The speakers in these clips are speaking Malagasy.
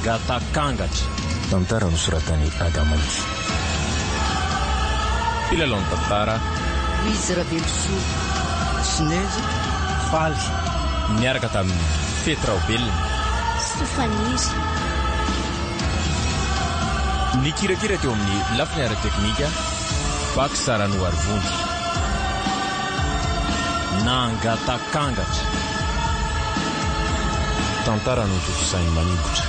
nangatakangatra. Tantara nosoratany Adamanitsy. Mpilalao ny tantara Wizra Belosoa, Sineza, Faly. miaraka tamin'ny Fetraobelona. Sofanizy. Ny kirakira teo amin'ny lafiny ara-teknika Bakisarano Arivondy. Nangatakangatra. Tantara notosainy manimbotra.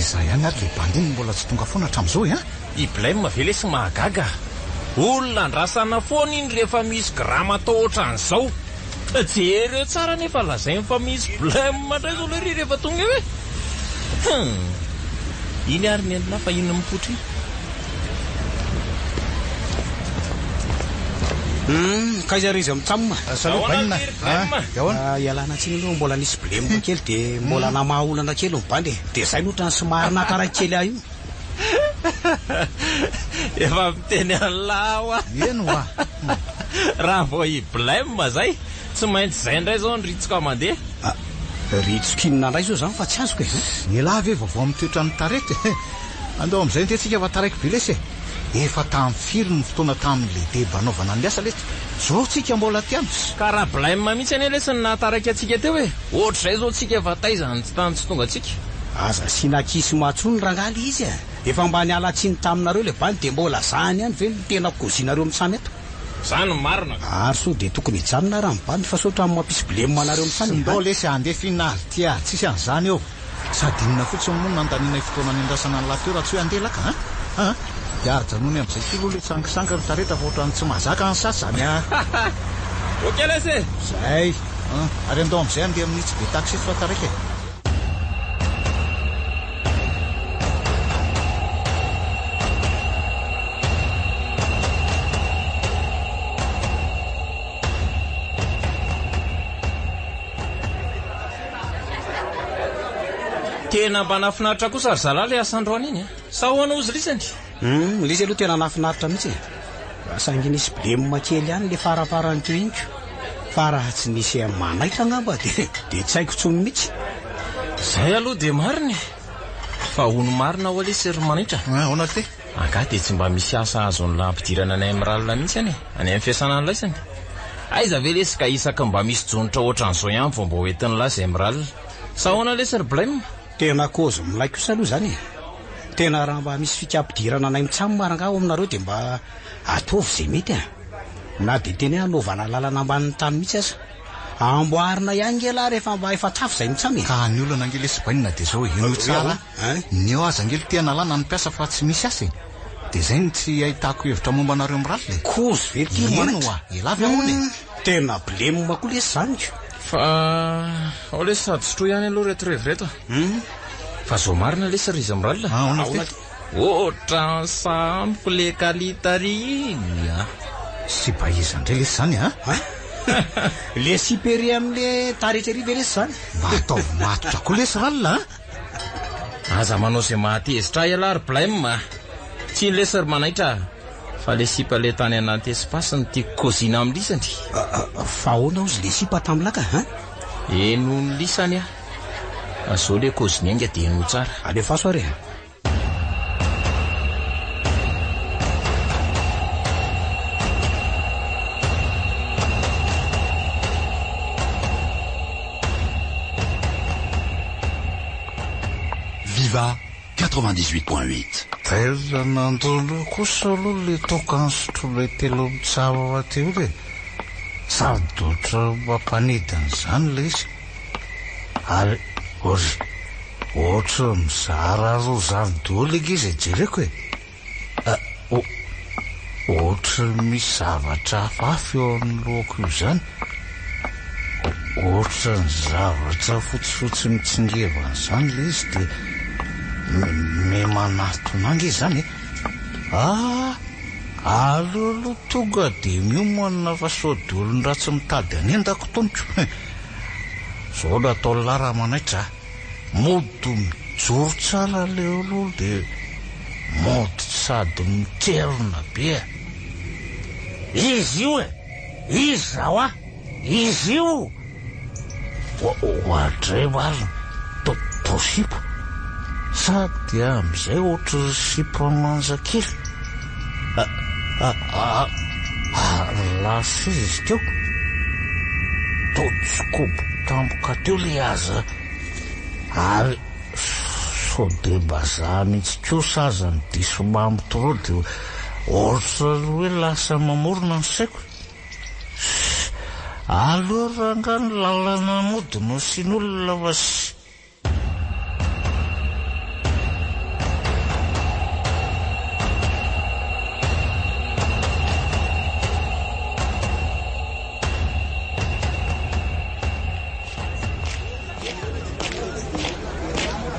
Zay ihany ary le bandiny mbola tsy tonga foana hatramin'izao I blème vele sy mahagaga. Olona andrasana foana iny rehefa misy grama atao ohatran'izao. Jereo tsara nefa lazainy fa misy blème mandray zao lery rehefa tonga hoe. Iny ary ny endrina fa inona mipotry. Kaiza izy mitsamma. Salut banina. Ialana tsiny aloha mbola nisy blème kely de mbola namaha olana kely mibandy. De zay notra ny somary nakaraky kely aho io. Efa miteny an'lawa. Eno a. Raha vao I blème zay tsy maintsy zay ndray zao ny ritsika mandeha. Ritsokinina ndray zao zany fa tsy azoko e. Nilahy ve vaovao mitoetra ny tarety. Andao amin'izay ntsika fa taraiky be lesy. Efa tamin'ny firy ny fotoana tamin'le deba anaovana ny asa lesy. Zao tsika mbola tiano. Ka raha blème mihitsy ane lesy ny nataraiky atsika teo hoe. Ohatr'izay zao tsika efa taizany tsy tany tsy tonga atsika. Aza sinakisy matsony rangaly izy a. Efa mba niala tsiny taminareo le bany de mbola zany ihany ve ny tena kozinareo misamy eto. Zany marina. Ary so de tokony hijanona raha mibany fa sotra amin'ny mampisy blème manareo misamy. Ndao lesy andefina tia tsisy an'izany eo. Sady inona fotsiny moa nandaniana fotoana nindrasana ny lateo raha tsy hoe andelaka Diarjanony amin'izay kilo le sangisanga ny tareta fa ohatrany tsy mahazaka ny sasany Ok lesy. Zay. Ary andao amin'izay andeha amin'ny tsy be taxi fa taraiky. Tena mba nafinaritra kosa ry zalahy le asandroany iny. Sa hoana ozy lisany? Lisy aloha tena nafinaritra mihitsy. Sangy nisy blème kely ihany le farafarany teo inko. Fa raha tsy nisy manaitra ngamba de tsy haiko tsony mihitsy. Zay aloha de mariny. Fa hono marina ho lesy ry manaitra. Hoana te? Anga de tsy mba misy asa azon'ny lampidirana any amin'ny ralina mihitsy any. Any amin'ny fiasana ny laisany. Aiza ve lesy ka isaka mba misy jonitra ohatran'izao ihany vao mba hoentin'ny lasy amin'ny ralina. Sa hoana lesy ry blème? Tena kozo milay kosa aloha zany. Tena raha mba misy fikampidirana anay mitsamo maranga ao aminareo de mba ataovy zay mety na de tena anaovana lalana ambanin'ny tany mihitsy aza. Amboarina ihany ngela rehefa mba efa tafo zay mitsamy. Ka ny olona angely sy bainina de zao ino tsara. Ny eo aza angely tena lana ny piasa fa tsy misy asa. De zay ny tsy ahitako hevitra momba anareo miralina. Kozo very Ino elavy ahoana. Tena blème koa lesy zany. Fa ao lesy sady sotroa ihany aloha reto reto. Fa zao marina lesy ry izy amin'ny ralina. Ohatran sampo le kalitary iny. Sy baiza ndray lesy zany Le siperi amin'le taretrary ve lesy zany. Mba ataovy matotra koa lesy ralina. Aza manao zay mahatezitra iala ry blème. Tsy lesy ry manaitra. Fa le sipa le tany anaty espace ny tiako kozina amin'ny lisany. Fa ahoana ozy le sipa tamilaka Eno ny lisany Azao le koziny anga de eno tsara. Alefa soare. Viva 98.8. Tena nandolo kosa aloha le tokansotro le telo mitsava teo le. Sady otra mampanidina zany le izy. Ary otra mizara roa zany dolo izy jereko otra misy zavatra hafahafa eo amin'ny lohako io zany. Otra ny zavatra fotsifotsy mitsingevana zany le izy de me manatonangy izy zany aloha tonga de miomanina fa sody olony raha tsy mitady anendako tonotro. Zao da atao lara manaitra modo joro tsara le olo dia mody sady miterina be. Izy io izy zao izy io ohatray marina posipo sady am'izay ohatry sipramanza kely lasa izy teo totsokobo tampoka teo le aza ary so de mbazaha mihitsy keo saza ny diso mamy torao de ohatra hoe lasa mamorona ny saiko. Aloha ranga ny lalana mody no sin'olona vasy.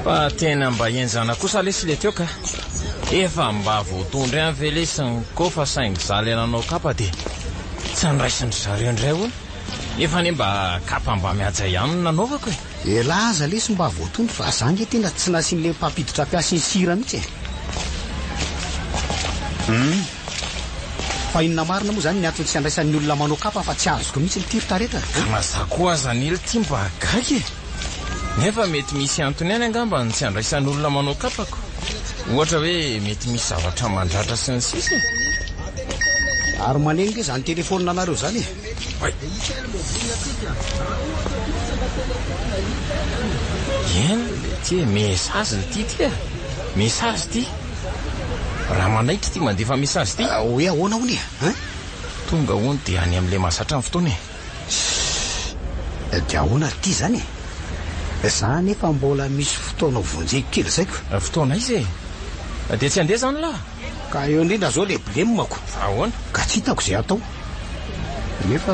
Fa tena mba enjana kosa lesy le teo ka efa mba voatondry any ve lesiny ko fa saingy zaly ananao kapa de tsy andraisiny zareo indray hono efa ne mba kapa mba mihaja ihany nanaovako e. Laza lesy mba voatondry fa zange tena tsy nasin'le mpampiditra ampiasiny sira mihitsy fa inona marina moa zany ny antony tsy andraisan'ny olona manao kapa fa tsy azoko mihitsy ny tirita rehetra. Maza koa azan'ily ty mba gagy nefa mety misy antony any angamba ny tsy andraisan'ny olona manao kapako ohatra hoe mety misy zavatra mandratra sy ny sisy ary manengy zany telefônina anareo zany eny ty mesazy ty ty mesazy ty raha manaitra ty mandefa mesazy ty hoe ahoana hony tonga hony dia any amin'le masatra ny fotoana dia ahoana ty zany za nefa mbola misy fotoana vonjeko kely zaiko. Fotoana izy dia tsy andeha zany laha ka eo indrindra zao le blemako ahoana ka tsy hitako zay atao nefa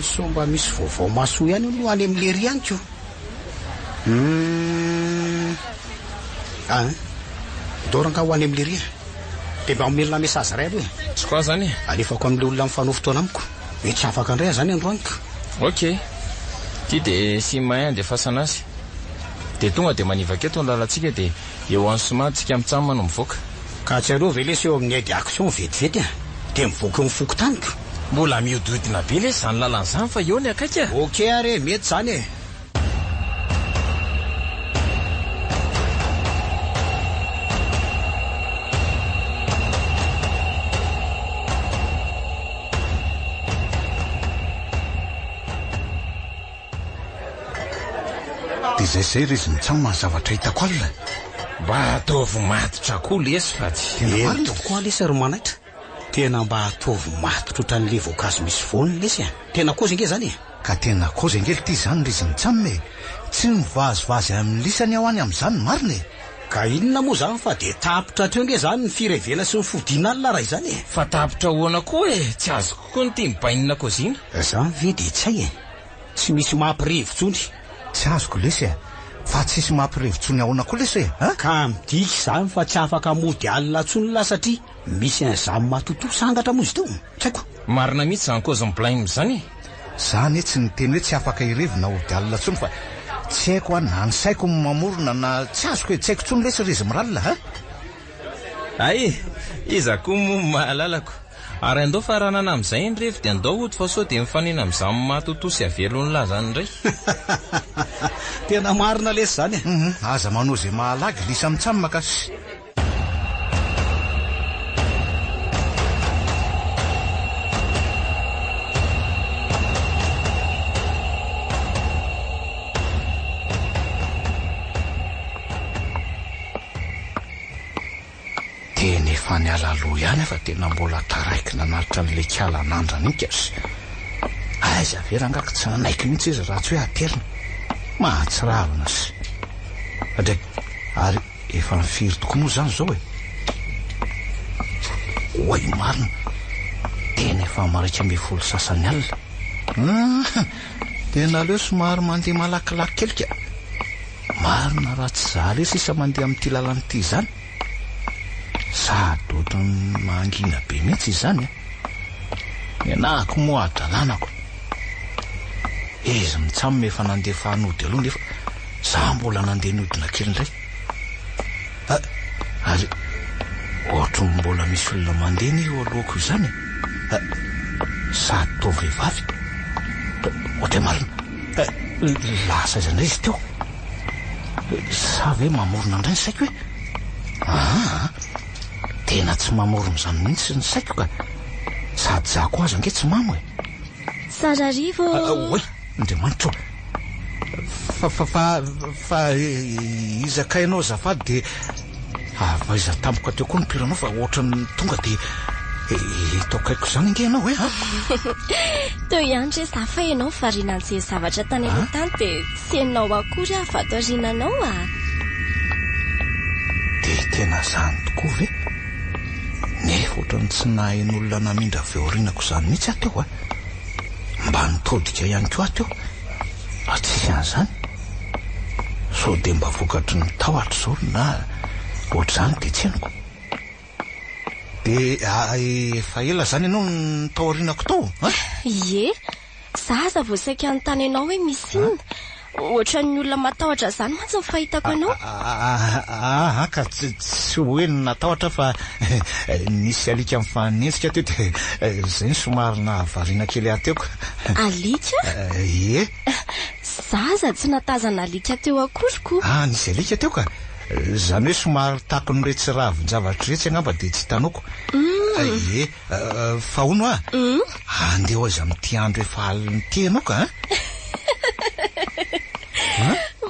somba misy vaovao masoa ihany no any amin'le ry any ko doranga ho any amin'le ry dia mba omelona mesazy ray aloha tsy koa zany alefako amin'le olona mifanoha fotoana amiko hoe tsy afaka indray zany androaniko. Ok ty dia sy mahay andefasana azy dia tonga dia manivaka eto ny lalantsika dia eo any somatsika mitsamma no mivoaka ka tsy areo ve lesy eo amin'ny aide action vetivety dia mivoaka eo ny foko taniko mbola miododina be lesy zany lalan'izany fa eo ny akaika ok are mety zany zay ry izy mitsamo ny zavatra hitako alina mba ataovy matitra koa lesy fa tsy marina koa lesy ry manaitra tena mba ataovy matitra ohatran'le voankazo misy voany lesy tena koa zay nge zany ka tena koa zay ngely ty zany ry izy mitsamo tsy mivazivazy amin'ny lisany ao any amin'izany marina ka inona moa zany fa dia tapitra treo nge zany ny firevena sy ny fodina alina raha izany fa tapitra hoana koa tsy azo kokoa ny ty mibainina kozina zany ve dia tsy hay tsy misy mampirivotsony tsy azoko lesy fa tsisy mampirivotsony ahoana koa lesy ka midiky zany fa tsy afaka mody alina tsony la satria misy an'izany matoto sangatra moa izy teo tsy haiko marina mihitsy zany koa zany zany zany tsy niteny hoe tsy afaka irevina ody alina tsony fa tsy haiko na ny saiko mamorona na tsy azoko hoe tsy haiko tsony lesy ry izy miralina ay iza koa moa mahalalako ary andao fa raha nana amin'izay ny revo dia andao ody fa sao dia mifanena amin'izany matoto sy avelony laha zany indray tena marina lesy zany aza manao zay mahalagy lisa mitsamma kasy teny efa ny alaloha ihany fa tena mbola taraiky nanaritra n'le kialan'andrana iny kasy aiza verangaka tsy nanaiky mihitsy izy raha tsy hoe aterina mahatsiravina sy adray ary efa mifiry toko moa zany zao oay marina tena efa maraika ambe folo sasany alina tena aleo somary mandeha malakilaky kelika marina raha tsy zaly io sisa mandeha amin'ity lalanyity zany sady ohatrany mangina be mihitsy izy zany enahako moa adrananako izy mitsamo efa nandeha fahanody aloha nefa za mbola nandeha nodina kely indray Ary ohatry mbola misy olona mandeha ny eo alohako izany. Sady toa vehivavy. Ohatry marina. Lasa izany izy teo. Sa hoe mamorona indray ny saiko hoe? Tena tsy mamorona izany mihitsy ny saiko ka. Sady zako azy ange tsy mamo e. Sara rivo. Oe, Andriamanitra. Fa izakainao zafady dia avaiza tampoka teo koa ny piranao fa ohatran'ny tonga dia tokaiko izany inge ianao e. Teo ihany re zafa ianao variana an'izay zavatra tany aloha tany dia tsy hainao akory afa-to aoriananao Dia tena izany tokoa ve? Nefa ohatran'ny tsy nahain'olona namindra avy ao aorianako izany mihitsy aho teo mba nitodika ihany koa teo. Tsisy an'izany. So dia mba vokatry ny tahotra izao na ohatr'izany dia tsy hainoko. Dia efa ela izany ianao ny tao aorianako tao? Ie, zaza vao saika anontany ianao hoe misy inona. Ohatran'ny olona matahotra izany mantsy ny fahitako anao. Ka tsy hoe natahotra fa nisy alika mifanenjika teo dia izay ny somary nahavariana kely ahy teo. Alika? Ie. Zaza tsy natazana alika teo akoriko. Nisy alika teo ka. Izany hoe somary tako ny retsy ravin-javatra retsy angamba dia tsy hitanoko. Ie, fa hono andeha ho azy amin'ity andro efa aliny ity ianao ka.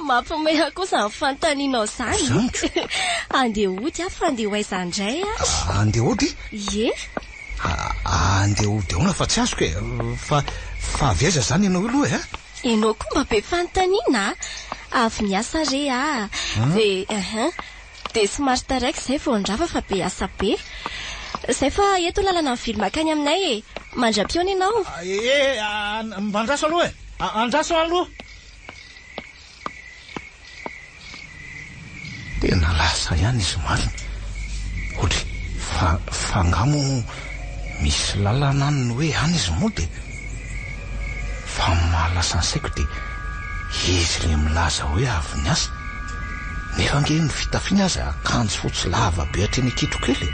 Mampimeha kosa ny fanontanianao izany. Andeha ody fa andeha ho aiza indray Andeha ody? Ie. Andeha ody ahoana fa tsy azoko e. Fa avy aiza izany ianao aloha e? Ianao koa mba be fanontaniana. Avy niasa re dia somary taraiky izay vao ndrava fa be asa be. Izay fa eto lalana ny vily makany aminay e. Mandra-piona ianao. Mandraso aloha e. Andraso aloha. Tena lasa ihany izy marina. Ohatry fangamo misy lalana ny hoe any izy moa dia fa mahalasa ny saiko dia izy le milaza hoe avy ny asa. Nefa nge ny fitafiana azy akanjo fotsy lava be hatreny akitro kely.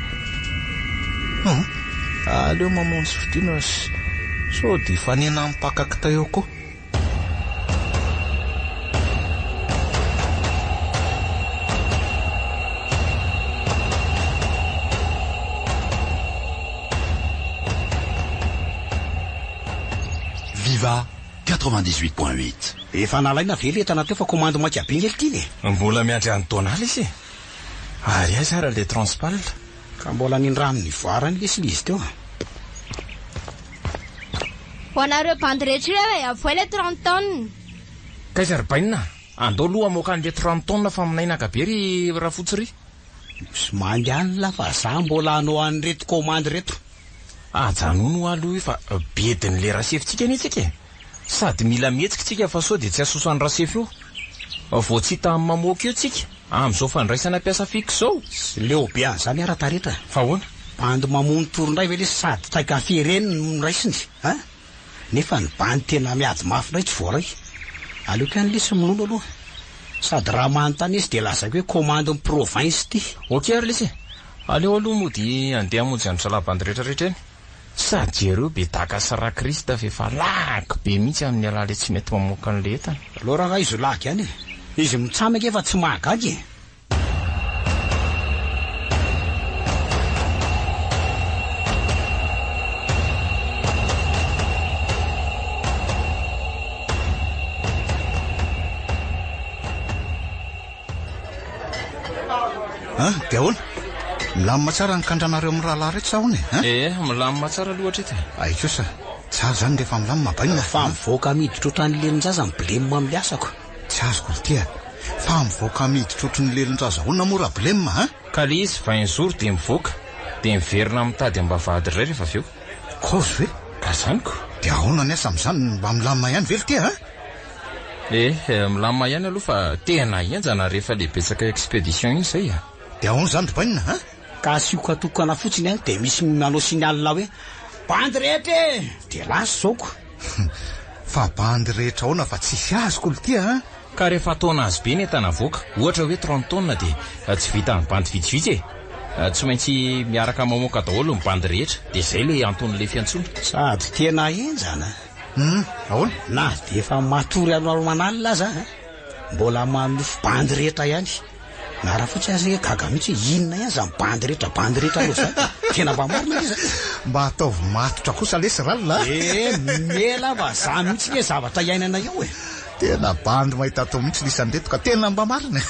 Aleo mamonjy fidiana so dia fanena mipakakita eo koa. Viva 98.8. Efa nalaina ve le tana teo fa komando makabe ngely ity le. Mbola miandry any tonala izy. Ary aiza ara le transpal. Ka mbola nindrano ny voarany lesy izy teo. Ho anareo bandy rehetra hoe avoa le 30 tonnes. Kaizarbaina, andao aloha amoaka an'le 30 tonnes fa aminay nakabe ry raha fotsy ry. Sy mandiany la fa za mbola anao an'ireto komandy reto. Janono aloha fa bediny le rasefitsika ny itsika e. Sady mila mihetsika tsika fa so dia tsy asosan'ny rasefy io. Vao tsy hita amin'ny mamoaka eo tsika amin'izao fandraisana mpiasa fix zao. Leo be an'izany ara-taretra. Fa hoana? Bandy mamono torondray ve le sady taika fireny no raisiny. Nefa ny bandy tena miady mafy ray tsy voaray. Aleo ka nylesy minono aloha. Sady raha manontany izy dia lazako hoe komando ny province ity. Ok ary lesy. Aleo aloha mody andeha hamonjy andro salabandy rehetrarehetra eny. Sady ireo be taka sara Krista efa laky be mihitsy amin'ny alala tsy mety mamoaka an'le entana. Aloha raha izy laky ihany. Izy mitsamaka efa tsy mahagagy. Dia ahoana? Milamina tsara ny kandranareo amin'ny rahalahy rehetra sa hono e? Milamina tsara aloha hatreto. Ay kosa, tsara zany rehefa milamina baina. Fa mivoaka miditra ohatran'ny lelinjaza ny blema amin'ny asako. Tsy azoko ity fa mivoaka miditra ohatran'ny lelinjaza hono mora blema Ka le izy vainzoro dia mivoaka dia miverina mitady ambavady iray rehefa avy eo. Kozy ve? Ka zaniko. Dia ahoana ny asa amin'izany mba milamina ihany ve ity milamina ihany aloha fa tena enjana rehefa le betsaka expédition iny izay Dia ahoana zany ry baina Ka asiokatokana fotsiny dia misy manao signal hoe bandy rehetra dia lasa zoko. Fa bandy rehetra ahoana fa tsisy azoko ity ka rehefa taona azy be ny entana voaka ohatra hoe 30 taona dia tsy vita ny bandy vitsivitsy tsy maintsy miaraka mamoaka daholo ny bandy rehetra dia izay le anton'le fiantsona sady tena enjana ahoana na dia efa matory anoalomanalina aza mbola manofo bandy rehetra ihany na raha fotsy azy gaga mihitsy inona ihany za bandy rehetra aloha zany tena mba marina izy mba ataovy matotra kosa lesy ralina mela mba za mihitsy ny zavatra iainana io tena bandy mahita atao mihitsy lisandeto ka tena mba marina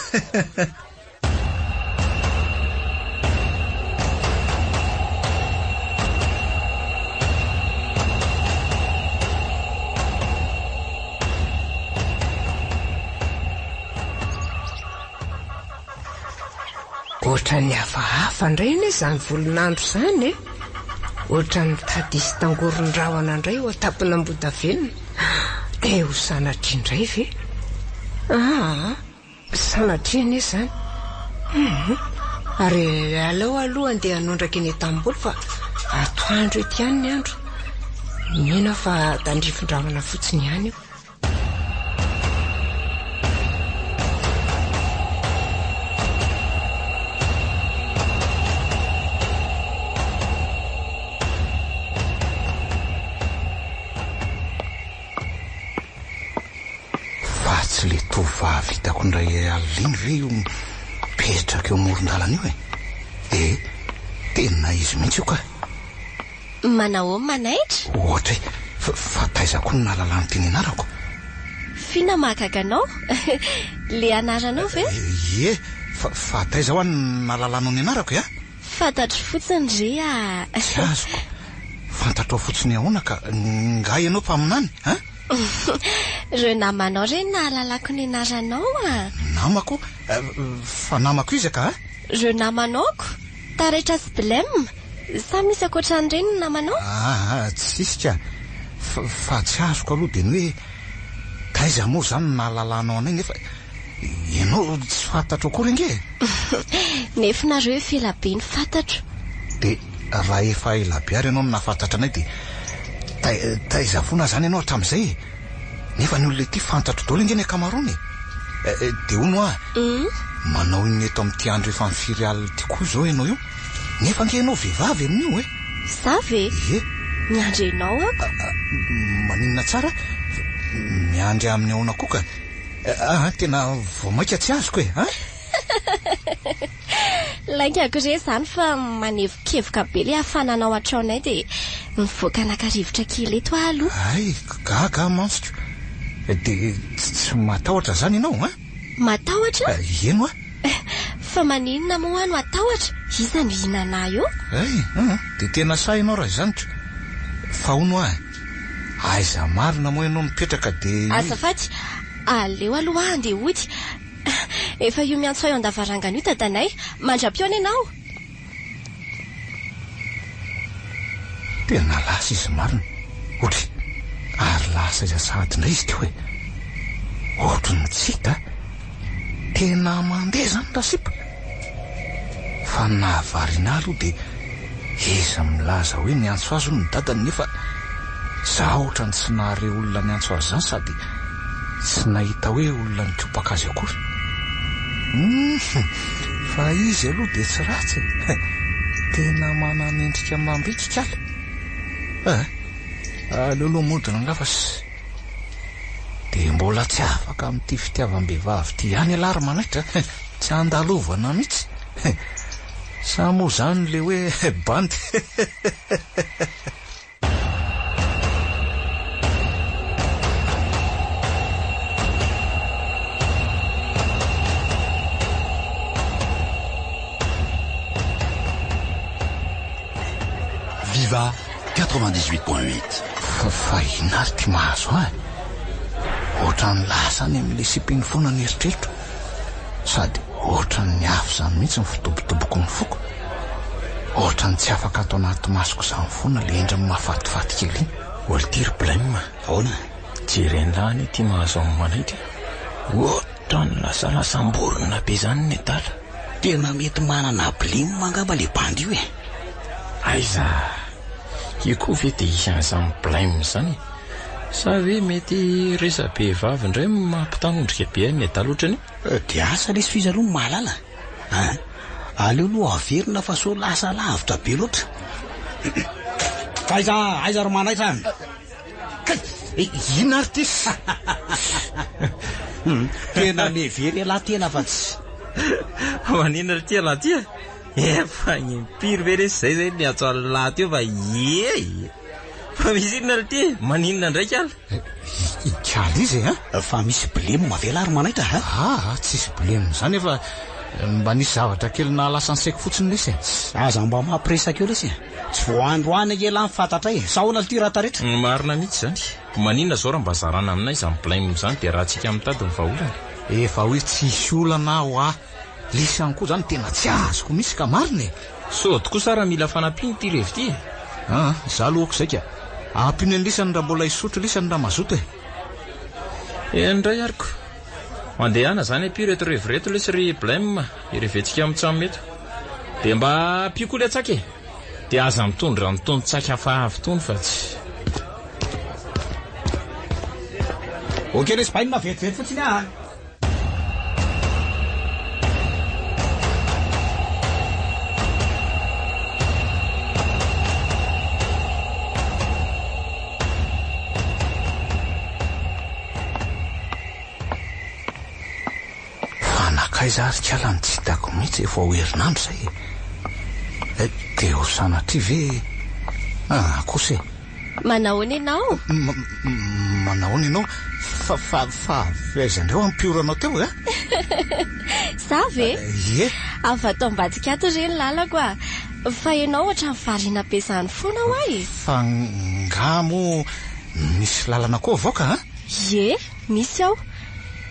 ohatra ny hafahafa indray ne izany volonandro izany ohatra ny tadisy tangoron-drahona indray ho atapina ambodavenona dia ho sanatria indray ve sanatria anie izany ary aleo aloha andeha hanondraka eny tam-boly fa atoandro ety ihany ny andro mihena fa dandrifon-drahona fotsiny ihany io le tovavy hitako ndray aliny ve io mipetraka eo amoron-dalana io tena izy mihitsy io ka manao manaitra ohatra fa taizako ny nalalany teny anarako fina mahagaganao le anaranao ve fa taiza ho any nalalano ny anarako fantatro fotsiny ry tsy azoko fantatrao fotsiny ahoana ka nga ianao mpaminany reo namanao reny nahalalako ny anaranao namako fa namako izy ka reo namanaoko taretra sy blème sa misy akoatrany reny ny namanao tsisy ka fa tsy azoko aloha dia ny hoe taiza moa zany nahalalanao anay nefa ianao tsy fantatro akory nge nefa nareo filabe ny fantatro dia raha efa elabe ary ianao nahafantatra anay dia taiza fona zany ianao hatramin'izay nefa ny olona ity fantatro daholo ingeny akamarony dia ono manao iny eto amin'ity andro efa mifiry alina ty koa zao ianao io nefa nge ianao vehivavy amin'io za ve miandrenao ako maninona tsara miandry amin'ny aona koa ka tena voamaika tsy azoko laingako re zany fa manevokevoka be le hafananao atraonay dia mivoaka nakarivotra kely eto aloha gaga mansiko dia tsy matahotra zany ianao matahotra eno fa maninona moa no atahotra iza no ihinana io dia tena sa ianao raha izanytro fa ono aiza marina moa ianao mipetraka dia azafady aleo aloha andeha ody efa io miantso eo an-davarangana io dadanay mandra-piona ianao tena lasa izy marina ohatra ary lasa iza sady indray izy ty hoe ohatra ny tsita tena mandeha zany rasipa fa nahavarina aloha dia iza milaza hoe niantso azy ny dadany nefa za ohatra ny tsy nahare olona niantso azy zany sady tsy nahita hoe olona nikopaka azy akory fa izy aloha dia tsy ratsy tena mananendrika mambikika aleoloha modina ngafa dia mbola tsy afaka amin'ity fitiavam-behivavy ty ihany alary manaitra tsy andalovana mihitsy sa moa zany le hoe bandy Viva 98.8. fa inary ty mahazo ohatra ny lasany amin'le sipiny foana ny eritreritro sady ohatra ny afo zany mihitsy ny fitobotoboko ny foko ohatra ny tsy afaka atao anaty masoko zany foana le endra mahafatifaty kely iny oltiry blème ahoana jerenlany ty mahazo amin'ny manaitra ohatra ny lasalasam-borona be zany ny tala tena mety manana blime mangamba le bandy io aiza io koa ve dia isan'izany blème zany Sa hoe mety resabe vavy indray mampitanondrika be ny adaloatra any? Dia asa lesy fizaroa mahalala. Aleo aloha averina fa so lasa lavitra be loatra. Aiza ro manaitra. Ina artiste. Tena levery lahy tena fa tsy. Manina ry tia lahy tia? Efa impiry ve resy zay ny atso lahy teo fa fa misy inona ry tia? Maninona ndraiky ala? Ikala izy fa misy blemo mavela ary manaitra Tsisy blemo zany efa mba nisy zavatra kely na lasa nsaiko fotsiny lesy. Aza mba mampiresaka eo lesy. Tsy voandroany ela mifantatra saona ty raha taretra. Marina mihitsy zany. Maninona zao raha mba zarana aminay izany blame zany dia raha tsika mitady ny vahaolana. Efa hoe tsisy olana ho lesy any koa zany tena tsy azoko misy ka marina. So tokoa sara mila fanampiany ty revy ty. Za lohako zay ka ampino ny lisany raha mbola isotro lisany raha mazoto ndray ariko mandehana zany apio reto revireto lesy ry blame ireventsika amitsamo eto dia mba apikoly atsaka dia aza mitondra nitondro tsaka hafahavy tony fa tsy okey lesy bainina vetivety fotsiny Aiza ary kala ny tsy hitako mihitsy efa ho herinandro zay. Dia ho sanatry ve kosa manahoana ianao? Manahoana ianao? Fa aizandreo ampioranao teo Za ve? Ie. Afa tao ambadika ato reny lalako fa ianao ohatrany variana be zany foana ho ay. Fa ngamo misy lalana koa avoaka Ie, misy aho.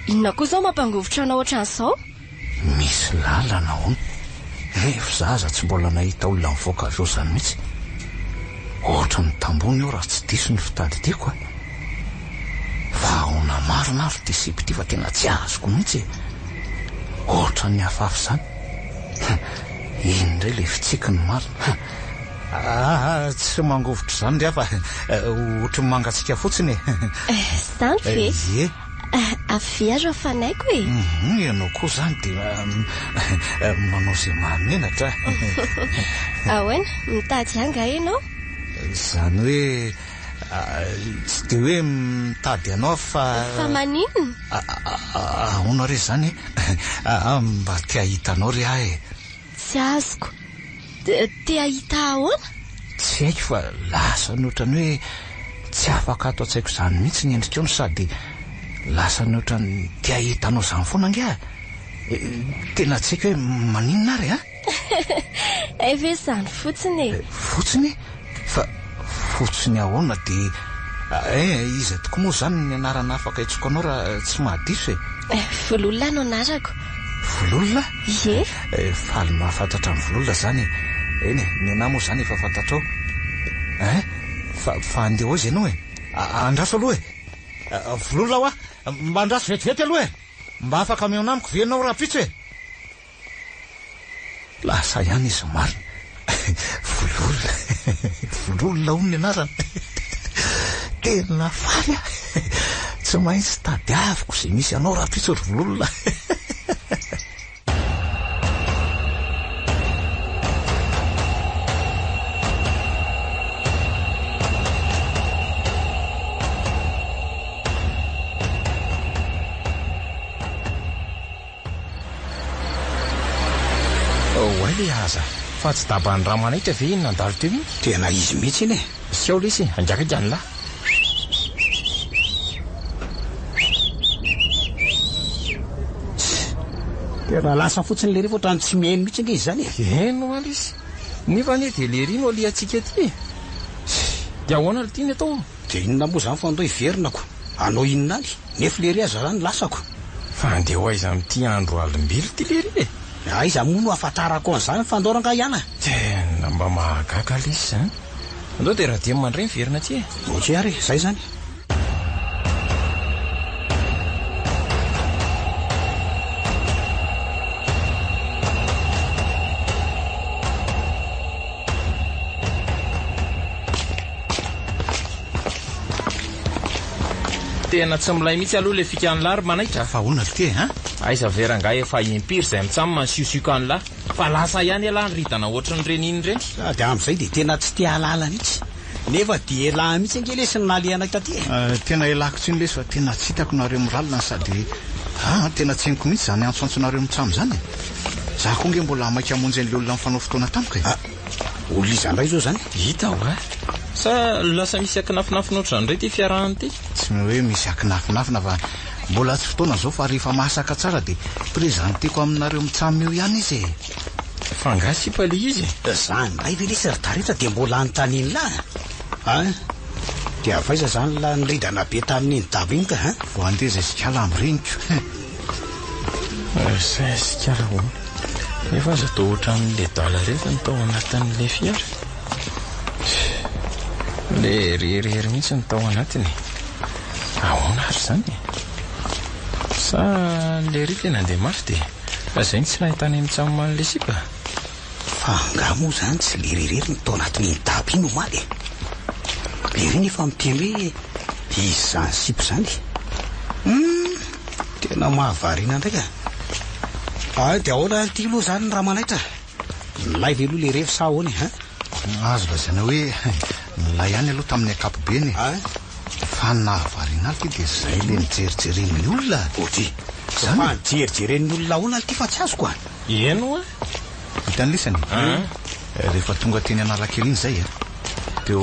Inona koa zao mampangovotra anao ohatran'izao? Misy lalana hono. Nefa zaza tsy mbola nahita olona mivoaka avy eo zany mihitsy. Ohatra ny tambony eo raha tsy diso ny fitady tiako fa ahona marina ary ty sipy fa tena tsy azoko mihitsy. Ohatra ny hafahafa zany. Iny indray le fitsika ny marina. Tsy mangovotra zany ndray fa ohatra mangatsika fotsiny Zany ve? Ie. Avy azo afanaiko Ianao koa zany dia manao izay mahamenatra. Ahoana, mitady anga ianao? Zany hoe tsy dia hoe mitady anao fa maninona? Ahoana re zany mba tia hitanao re ahy. Tsy azoko. Tia hita ahoana? Tsy haiko fa lasa ny ohatrany hoe tsy afaka ato an-tsaiko zany mihitsy ny endrikao sady lasa ny ohatrany tia hitanao zany foana ngia. Tena tsy haiko hoe maninona ary Eve zany fotsiny Fotsiny? Fa fotsiny ahoana dia iza tokoa moa zany ny anarana afaka hitsoko anao raha tsy mahadiso Vololona no anarako. Vololona? Ie. Faly mahafantatra ny vololona zany. Eny ny anahy moa zany efa fantatrao. Fa andeha hozy ianao andraso aloha vololona mba andraso vetivety aloha mba afaka miona amiko ve anao raha pitso lasa ihany izy marina. Vololona hono ny anarana. Tena faly tsy maintsy tadiaviko izay misy anao raha pitso ry vololona. Aza fa tsy dabany raha manaitra ve iny nandalo teo iny? Tena izy mihitsy iny Sikao lesy anjaka jany lahy. tena lasa fotsiny le refa ohatrany tsy mihaino mihitsy nge izy zany Eno ala izy. Nefa anie dia le rino aliantsika ty dia ahoana ry tiany atao? dia inona moa zany fa andao iverinako anao inona any nefa le ry aza zany lasako fa andeha ho aiza amin'ity andro alimbily ty le ry iza mono afatarako an'izany fandoranga ihana tena mba mahagaga le izy zany. Andao dia raha dia mandray miverina ty oke ary zay zany tena tsy milay mihitsy aloha le fikany lary manaitra fa hoana ty ha aiza veranga efa impiry izay mitsamina siosiokany lahy fa lasa ihany ala ny ritana ohatran'ireny iny reny dia amin'izay dia tena tsy tia halala mihitsy nefa dia lahy mihitsy angelesy ny nalehana taty tena elako tsy lesy fa tena tsy hitako nareo miralina sady tena tsy henoko mihitsy zany antsoantsonareo mitsamo zany za koa nge mbola maika hamonjy an'le olona mifanao fotoana tamiko olona izany ray zao zany hita ho sa lasa misy akinafinafi ohatran'irey ty fiarahany ty tsy hoe misy akinafinafina fa mbola tsy fotoana zao fa rehefa masaka tsara dia prezanteko aminareo mitsamo eo ihany izy fa ngasipali izy zany ray ve lesy rytaretra dia mbola anytaniny lahy dia avaiza zany la nyridana be tamin'iny daba iny ka vo andeza sikala amreniko zay sikala ho efa aza to ohatran'le dala rehefa ny tao anatin'le fiara le reherehery mihitsy ny tao anatiny ahoana ary zany sa le ry tena andeha mafy dia zay ny tsy nahitany mitsamoman'le sipa fa nga moa zany tsy le reherery ny tao anatin'iny daba iny omaly le ry nefa miteny hoe izy zany sipa zany tena mahavarina ndraika dia ahoana ty aloha zany ny raha manaitra nilay ve aloha le rehefa sa ahoany azo lazana hoe nilay ihany aloha tamin'ny akapobeny fa nahavarina aly ty dia zay le nijerijeren'ny olona oty fa nijerijeren'ny olona ahoana aly ty fa tsy azoko eno hitany lisany rehefa tonga teny analakely iny zay teo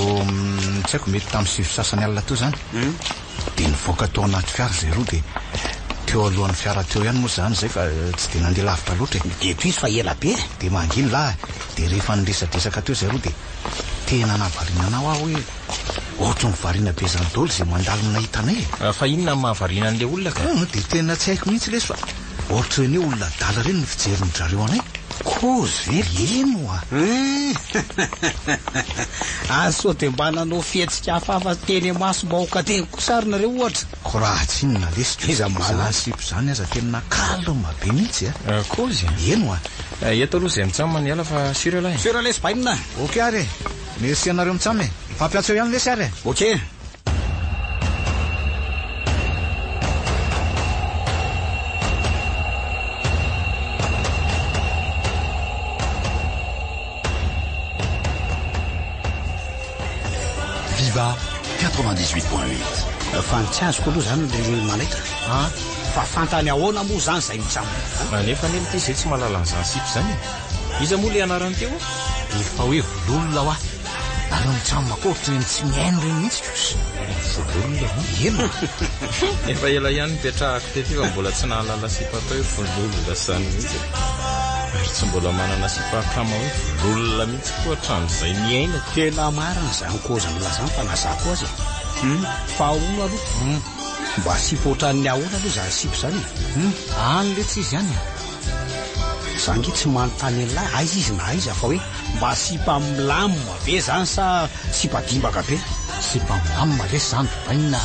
tsy haiko mety tamin'ny sivy sasany alina teo zany dia nivoaka tao anaty fiara zay roa dia teo alohan'ny fiara teo ihany moa zany zay fa tsy dia nandeha lavitra loatra dia toy izy fa ela be dia manginy lahy dia rehefa niresadresaka teo zay roa dia tena nahavariana anao aho hoe ohatra nyvarina be zany dolo zay mandalo nahitanay fa inona ny mahavarina an'le olona ka dia tena tsy haiko mihitsy lesy fa ohatra hoe ny olona dala reny ny fijeriny zareo anay kozy eno aso dia mba nanao fihetsika hafahafa teny maso baoka teny kosarynareo ohatra ko raha tsy inona lesy iza mala sipo zany aza tena kalma be mihitsy kozy eno eto aloha izay mitsamo ny ala fa sura lahy sura lesy bainina ok ary merci anareo mitsamo fampiatso ihany lesy ary ok Viva 98.8. Fa tsy azoko aloha zany le manaitra fa fantany ahoana moa zany zay mitsamo nefa neny ty zay tsy mahalala n'izany sipo zany iza moa le anarany teo efa hoe vololona ho aleo mitsamo makohatra reny tsy miaino reny mihitsy vololona eno efa ela ihany mipetrahako tety fa mbola tsy nahalala sipa atao hoe vololona sany mihitsy ary tsy mbola manana sipa kama hoe vololona mihitsy koa hatram'izay miaina tena marina zany koza milazany fa nazako azy fa ahoana aloha mba sipa ohatran'ny ahoana aloha zany sipa zany any le tsy izy ihany zange tsy manontany an'lahy aiza izy na aiza fa hoe mba sipa milamina be zany sa sipa dimbaka be sipa milamina lesy zany bainina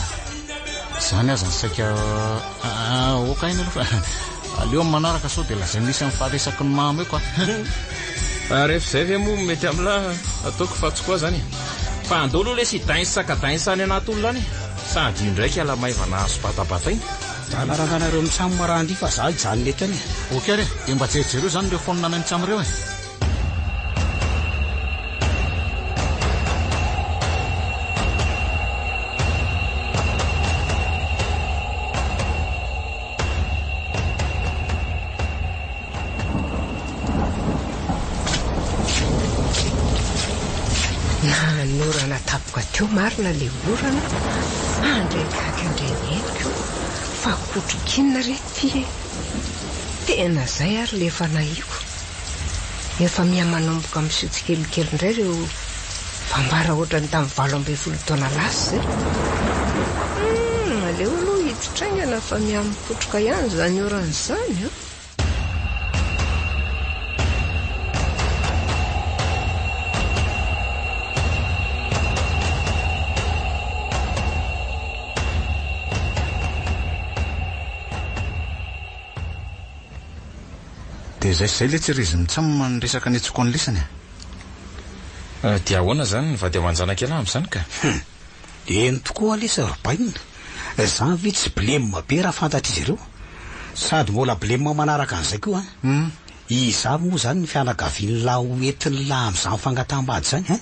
zany aza ny saika okaina aloha fa aleo manaraka sao dia lazay misy amin'ny faharesaky ny mamy eo koa rehefa zay ve moa mety amina ataoko fatso koa zany fa andao aloha lesy dainy sakadainy any anaty olona any sady indraiky ala maivana azo batabatainy raranganareo mitsamo marahandi fa za ijany nety any ok ary dia mba jerijero zany reo fonina any mitsamo reo nanorana tapoka teo marina le orana andraikakandreneniko fa kotrokinina rety tena zay ary le efa nahiko efa miha-manomboka misotsykelikely indray reo fambara ohatrany tamin'ny 7 taona lasy zay aleo aloha hititraingana fa miha-mipotroka ihany zany orana zany dia zay le tsy rizy mitsamo ny resaka ny atsoko any lesany dia ahoana zany ny vady amanjanakela amin'izany ka eny tokoa lesa robainina Zany ve tsy blema be raha fantatr'izy ireo sady mbola blema manaraka an'izay koa izavy moa zany ny fianakavian'la oentin'ny la amin'izany fangataham-bady zany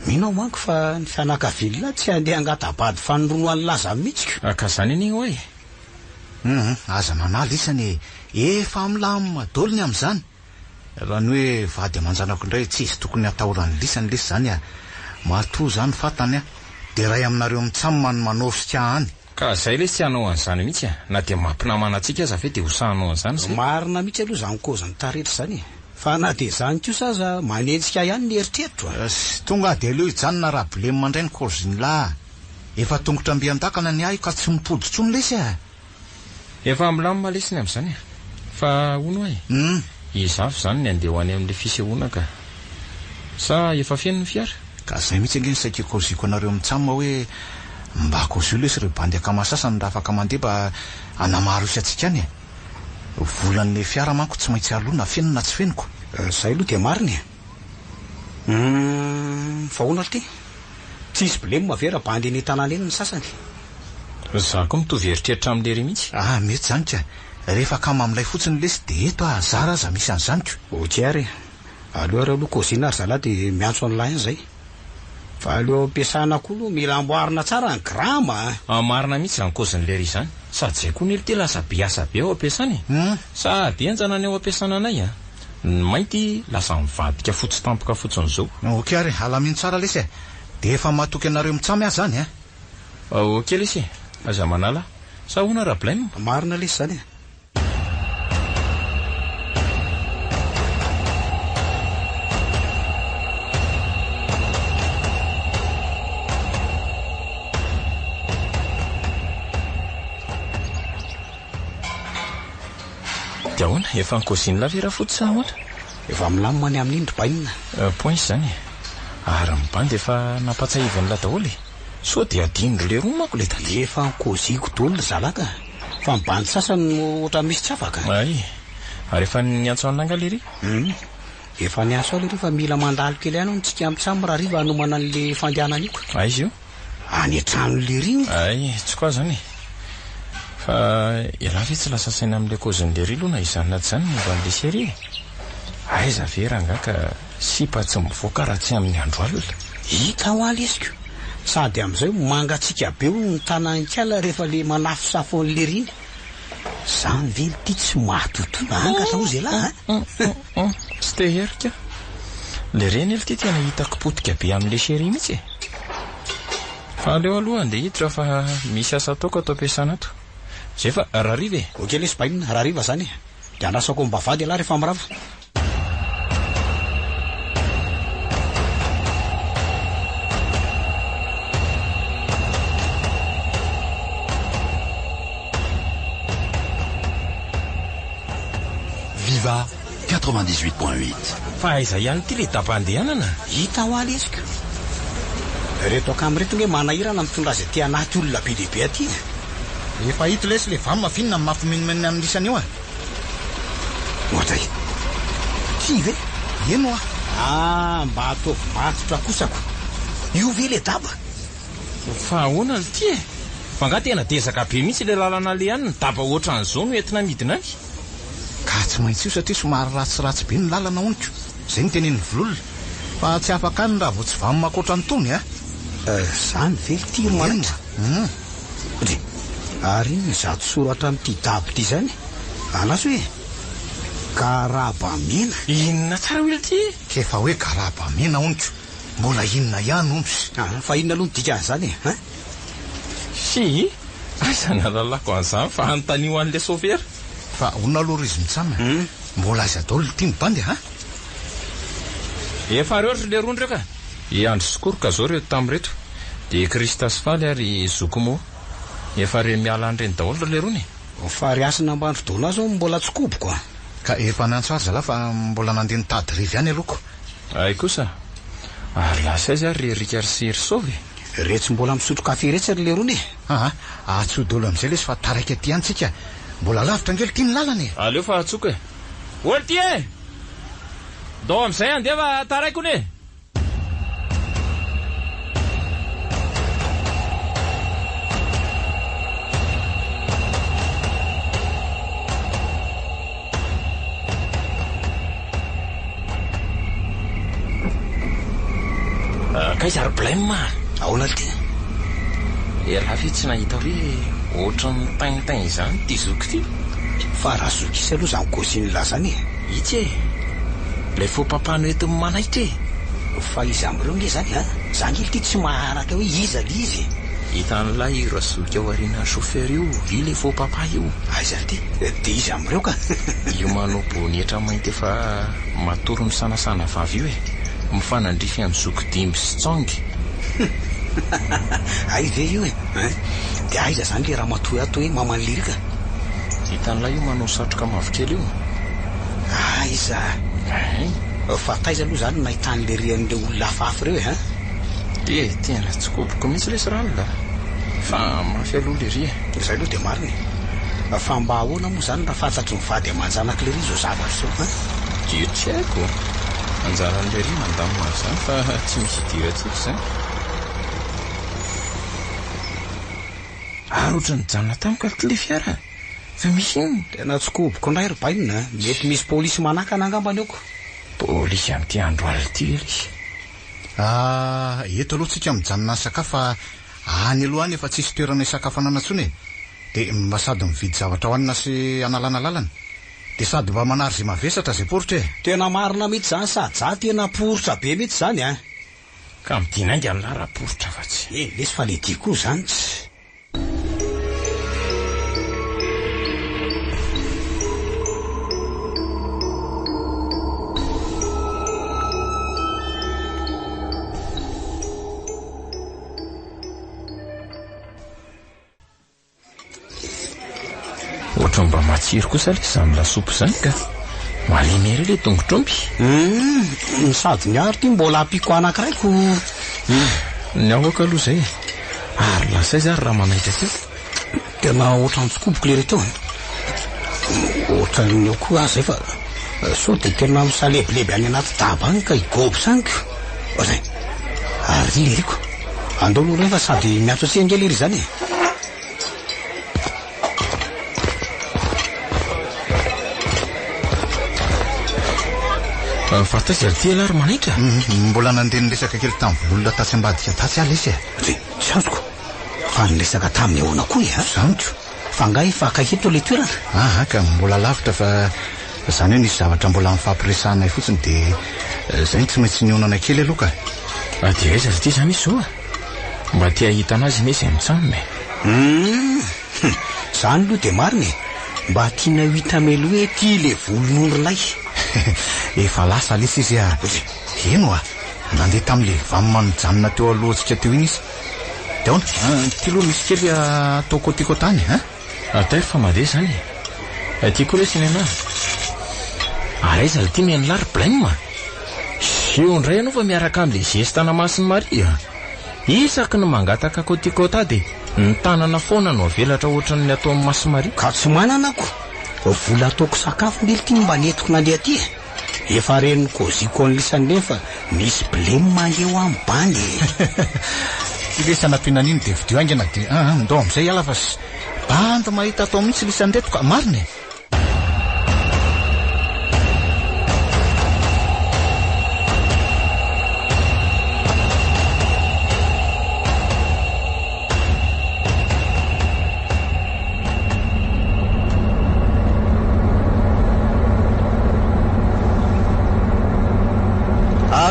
minao manko fa ny fianakavian'la tsy handeha angataham-bady fanoronoan'ny laza mihitsika ka zany an'igny hoe aza manala isany efa milamadolony amin'izany raha ny hoe vady aman-janako indray tsy izy tokony atahoran'ny lisany lesy zany matoa zany fatany dia ray aminareo mitsamomany manosika any ka zay le tsy hanao an'izany mihitsy na dia mampinamana antsika aza ve dia hosahanao an'izany zay marina mihitsy aloha zany kozany taretra zany fa na dia zany kosa aza manenjika ihany ny eritreritro tonga dia aleo hijanona raha blema mandray ny kozinla efa tongotra ambian-dakana ny ahy ka tsy mipoditsony lesy efa milamina lesiny amin'izany fa ono izafy zany ny andeha ho any amin'le fisehoana ka sa efa fiain'ny fiara ka zay mihitsy ange ny saika koziko anareo mitsamma hoe mba kozy lesy reo bandy akamasasany raha afaka mandeha mba anamaro isy atsika any volan'le fiara manko tsy maintsy alona feno na tsy fenoko zay aloha dia mariny fa hoana ty tsy isy blema ve raha bandy ny tanàna eny ny sasany za koa mitovy heritreritra amin'le ry mihitsy mety zany ka rehefa kama amin'ilay fotsiny lesy dia eto zara aza misy an'izanyko otiary aleo ary aloha kozina ary zalahy dia miantso an'lay any zay fa aleo ampiasana koa aloha mila amboarina tsara ny grama marina mihitsy zany kozin'le ry zany sady zay koa nely ty lasa biasa be ao ampiasany sady enjana ny ao ampiasana anay ny mainty lasa mivadika fotsy tampoka fotsiny zao ok ary alamino tsara lesy dia efa mahatoky anareo mitsamy azy zany ok lesy aza manala sa hoana raha blame marina lesy zany dia ahoana efa nykoziny lavera fotsy sa ahoana efa milamina ny amin'ny indrobainina point zany ary mibandy efa nampatsahivan'la daholy so dia adinondro le roa manko le tady efa nykoziko dolona zalaka fa mibandy sasany no ohatra misy tsy afaka ay ary efa niantso an'langa le ry efa niaso ao le ry fa mila mandalo kely ihany ntsika mitsamy raha riva hanomana an'le fandehanana io ka izy io any an-trano le ry ay tsy koa zany fa iraha ve tsy lasa saina amin'le kozin'le ry aloha na izany na tsy zany momba an'le sery aiza ve raha ngaka sipa tsy mivoaka raha tsy amin'ny andro aly ola hita ho alesiko sady amin'izay mangatsika be o ny tanankala rehefa le manafosafo an'le riny zany ve ty tsy mahatotoana angata ho zay lahy tsy te herika le reny ely ty tena hitako potika be amin'le sery mihitsy fa aleo aloha andeha hiditra fa misy asa ataoko atao ampiasana ato zay fa raha riva ok lesy bainina raha riva zany dia anasako mba vady alahy rehefa mirava Viva 98.8. fa aiza ihany ty le daba-andehanana hita ho alesika reto akamy reto nge manahirana mitondra zay ty anaty olona be lehibe aty efa hito lesy le vamy mafinina mafimenomenina amin'ny lisany io ohatra ty ve eno mba ataovy matotra kosako io ve le daba fa ahoana le ty fa nga tena dezaka be mihitsy le lalana le ihany ny daba ohatran' zao no entina midina any ka tsy maintsy io satria somary ratsiratsy be ny lalana oniko zay ny tenen'ny vololona fa tsy afaka any raha vo tsy vamy makoatra ny tony zany ve ty marina ary zato soratra amin'ity dabo ty zany anaso hoe karabamena inona tsara hoe ty kefa hoe karabamena oniko mbola inona ihany omsy fa inona aloha nydika an'izany sy aza nalalako an'izany fa anontanio an'le sofera fa onona aloha izy mitsamy mbola azy adolo ty mibandy efa ary ohatra le roa ndreo ka andro sikoroka zao reto tamin'reto dia kristasy faly ary zokomo efa re miala an'ireny daholo le rony fa riasina ambandro dona azy ao mbola tsy koboko ka efa nantso ary zalahy fa mbola nandeha nitady rivy ihany aloko ay kosa ary lasa izy ary rika ry serisovy retsy mbola misotro kafe retsy ary le rony atsodolo amin'izay lesy fa taraiky aty antsika mbola lavitra angely ty ny lalany aleo fa atsoka olo ty dao amin'izay andeha fa taraiko ne akaiza ary blème ahoana ty raha tsy nahita hoe ohatran'ny taintain izany ty zoky ty fa raha zoky isy aloha zany gosiny lazany itsy lay fo papahano entin'ny manaitra fa izy am'ireo nge zany zany ily ty tsy maharaka hoe iza le izy hitan'lay razoky ao ariana chauffeur io lay fo papah io aiza ty de izy am'ireo ka io manobo nietra mainty efa matory ny sanasana vavy io mifanandrify amin'ny zoky dimby sy tsongy ay ve io de aiza zany le raha matoy ato hoe mamany lirika hitan'lay io manao satroka mavokely io aiza fa taiza aloha zany nahitan'le rian'le olona hafahafa reo tena tsy kopoko mihitsy lesy ranola fa mafy aloha le ry zay aloha de mariny fa mba ahoana moa zany raha fantatry ny vady amanjanak'le ry zao zavatra zao dio tsy haiko anjaran'le ry mandamo azy zany fa tsy misy idiratsika zany ary ohatry nijanona tamiko alty le fiara fa misy iny tena tsy koboko ndray ry bainina mety misy polisy manakana angambany eoko polisy am'ty andro alty izy eto aloha tsika mijanona ny sakafo fa any aloha any efa tsisy toerana isakafanana ntsony de mba sady mividy zavatra hoanina sy analana lalana de sady mba manary zay mavesatra zay poritra tena marina mihitsy zany sady za tena poritra be mihitsy zany ka midina inga ny lara-poritra fa tsy lesy fa le dia koa zany tsy ohatry mba matsiro kosa le zany lasopy zany ka malinery le tongotr'omby sady ny ary ty mbola ampiko anakiraiko ny aoaka aloha zay ary lasay zary raha manaitra teo tena ohatrany tsikoboko le reteo ohatrany eo koa azy zay fa so de tena misalebileby any anaty daba any ka igobo saniko zay ary le riko andao aloha rehefa sady miatso atsiangely iry zany fataizy ary ty alary manaitra mbola nandeny resaka kely tamin'ny volona tasy ambadika tasy ala izy tsy azoko fa niresaka tamin'ny ahoana koa zaniko fa nga efa akaketo le toerana ka mbola lavitra fa zany hoe nisy zavatra mbola mifampiresanay fotsiny de zay tsy maintsy nionana kely aloha ka de aiza ty zany izy zao mba ty ahita anazy ne zay mitsanona zany aloha de mariny mba tiana hita melo hoe ty le volon'ondronay efa lasa lesy izy eno nandeha tam'le vamymanojanona teo alohantsika teo iny izy de ahoana ty loha misy kely ataoko tiako tany atairy fa mandeha zany ty koa lesy ny anahy ary aiza le ty mianilary blème io ndray anao fa miaraka am'le zestana masiny maria isaky ny mangataka kotikota de ny tanana foana no avelatra ohatran'ny atao amin'ny masiny maria ka tsy mananako vola ataoko sakafo ndely ty mba netiko nandeha ty efa reniny koziko an'lisany nefa misy blème mandeo amin'ny bany lesa nampinan'iny de vidio aingana de ndao am'izay ala fa bandy mahita atao mihitsy lisany reto ka mariny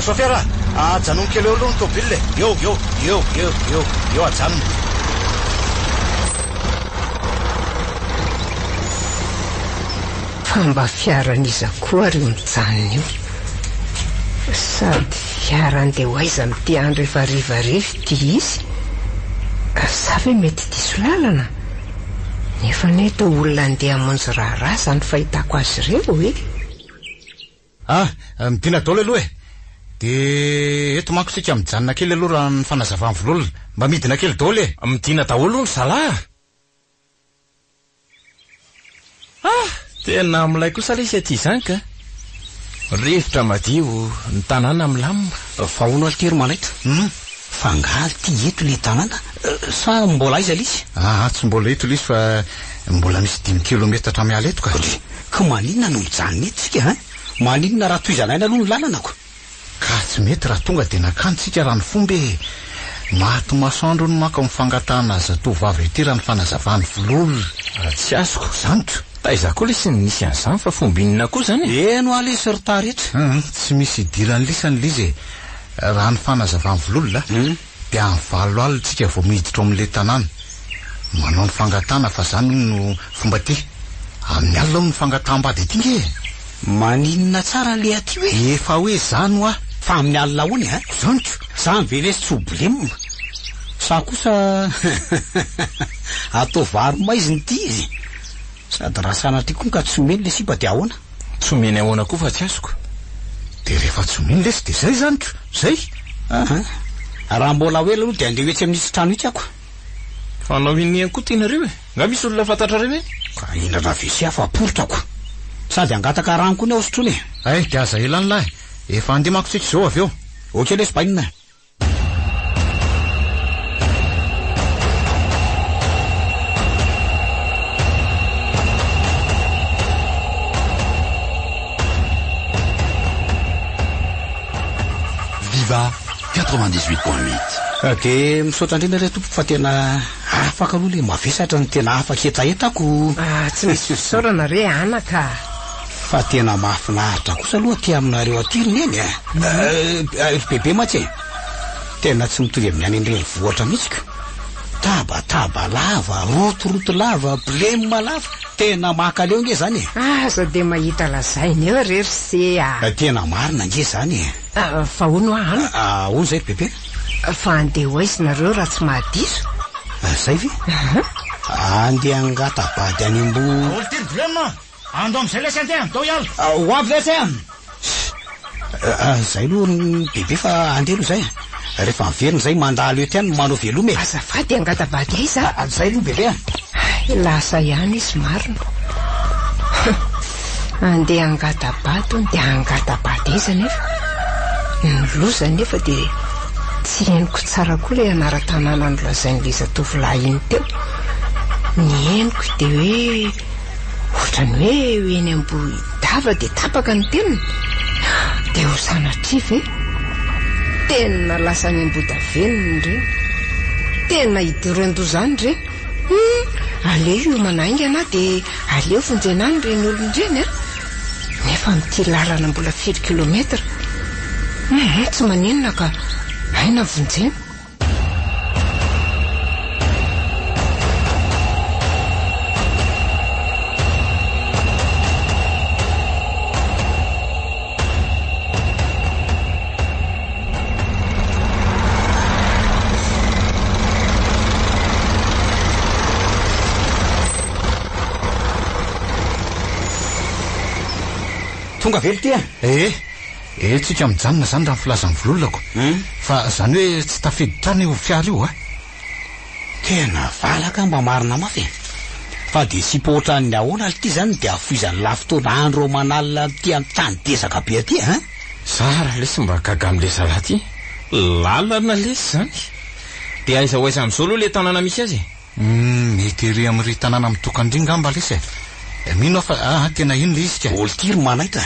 chauffeur ajanony kely eo aloha ny tobile eo ajanony fa mba fiaran'iza koa ry mijanona io sady fiaran-dea ho aiza mity andro efa rivarivy ty izy sa ve mety diso lalana nefa neto olona andeha amonjy raharaha zany fahitako azy ireo midina daolo aloha de eto manko sika mijanona kely aloha raha ny fanazavany vololona mba midina kely daolo midina daholo ny zalahy tena amilay kosa le izy aty zany ka rivotra madio ny tanàna milamina fa ono alitery manaitra fa ngaly ty eto le tanàna sa mbola aiza lizy tsy mbola eto lizy fa mbola misy 10 kilometatra miala eto ka maninona no mijanona eto sika maninona raha toy zanaina aloha ny lalana ko ka tsy tsy mety raha tonga dia nakantsika raha ny fomba maty masoandro no maka mifangatana zatovavy ety raha ny fanazavany vololona. Tsy azoko zaniko. Taiza koa lesy nisy an'izany fa fombinina koa zany. Eno alesy rita rehetra. Tsy misy idirany lisany lizy raha ny fanazavany vololona dia amin'ny 7 alina tsika vao miditra amin'ilay tanàna. Manao ny fangatana fa zany no fomba ty. Amin'ny alina ny fangatambady ety nge. Maninona tsara le aty hoe? Efa hoe zany ho fa amin'ny alina hony zaniko. Zany velesy tsy oblemo. Sa kosa atao vary maiziny ty izy. Sady raha sanatry ka tsy omeny le sipa dia ahoana? Tsy omeny ahoana koa fa tsy azoko. Dia rehefa tsy omeny lesy dia zay zaniko. Zay. Raha mbola hoe aloha dia andeha etsy amin'isy trano itsy ako. Fanao iniany koa tianareo e? Nga misy olona fantatra reo e? Ka inana vesy afa-poritra ako. Sady angataka rano koa ny aosotrony e. Ay, dia aza elany lahy. Efa andemako tsika zao avy eo. Ok lesy bainina. Viva 98.8. Dia misaotra indrindra re tompo fa tena afaka aloha le mavesatra ny tena afaka etaetako. Tsy misy fisaorana re anaka. Fa tena mahafinaritra kosa aloha ty aminareo atiriny eny bebe matsy e. Tena tsy mitovy amin'ny any indreny vohatra mihitsika. Taba lava, rotoroto lava, blema lava. Tena makaleo nge zany e. Aza dia mahita lazainy eo rery se tena marina nge zany e. Fa hono ahana? Hono zay bebe. Fa andeha ho aizinareo raha tsy mahadiso. Zay ve? Andeha angatabady any ambo. Olo ty blema. Ando amin'izay lesy andeha, dao ihany. Ho avy lesy zay aloha bebe fa andeha aloha zay. Rehefa miverina zay mandalo eo tiany manao veloma e. Azafady angatabady aiza. Zay aloha bebe. Lasa ihany izy marina. Andeha angatabady on dia angatabady aiza nefa. Nyloza nefa dia tsy henoko tsara koa ilay anara-tanàna nolazain'ilay zatovolahy iny teo. Ny henoko dia hoe ohatrany hoe eny Ambohidava dia tapaka ny teniny. Dia ho sanatriva tena lasa ny Ambohidavenona ireny. Tena idirendo zany ireny. Aleo io manaingana dia aleo fonjenany ireny olon-dreny nefa mity lalana mbola 7 kilometра. Tsy maninona ka aina vonjeny. Tonga vely ty tsika mijanona zany raha filazan'ny vololako. Fa zany hoe tsy tafiditra ny fiara io tena valaka mba marina mafy. Fa dia sy potrany ahoana ty zany dia afoizany lafitoana andro manalina ty amin'ny tany desaka be aty Sara lesy mba gaga amin'ilay zala ty. Lalana lesy zany. Dia aiza ho aiza amin'izao aloha le tanàna misy azy? Mety ery amin'ry tanàna mitokandringa mba lesy mino fa tena iny le izy ka. Olo tiry manahita.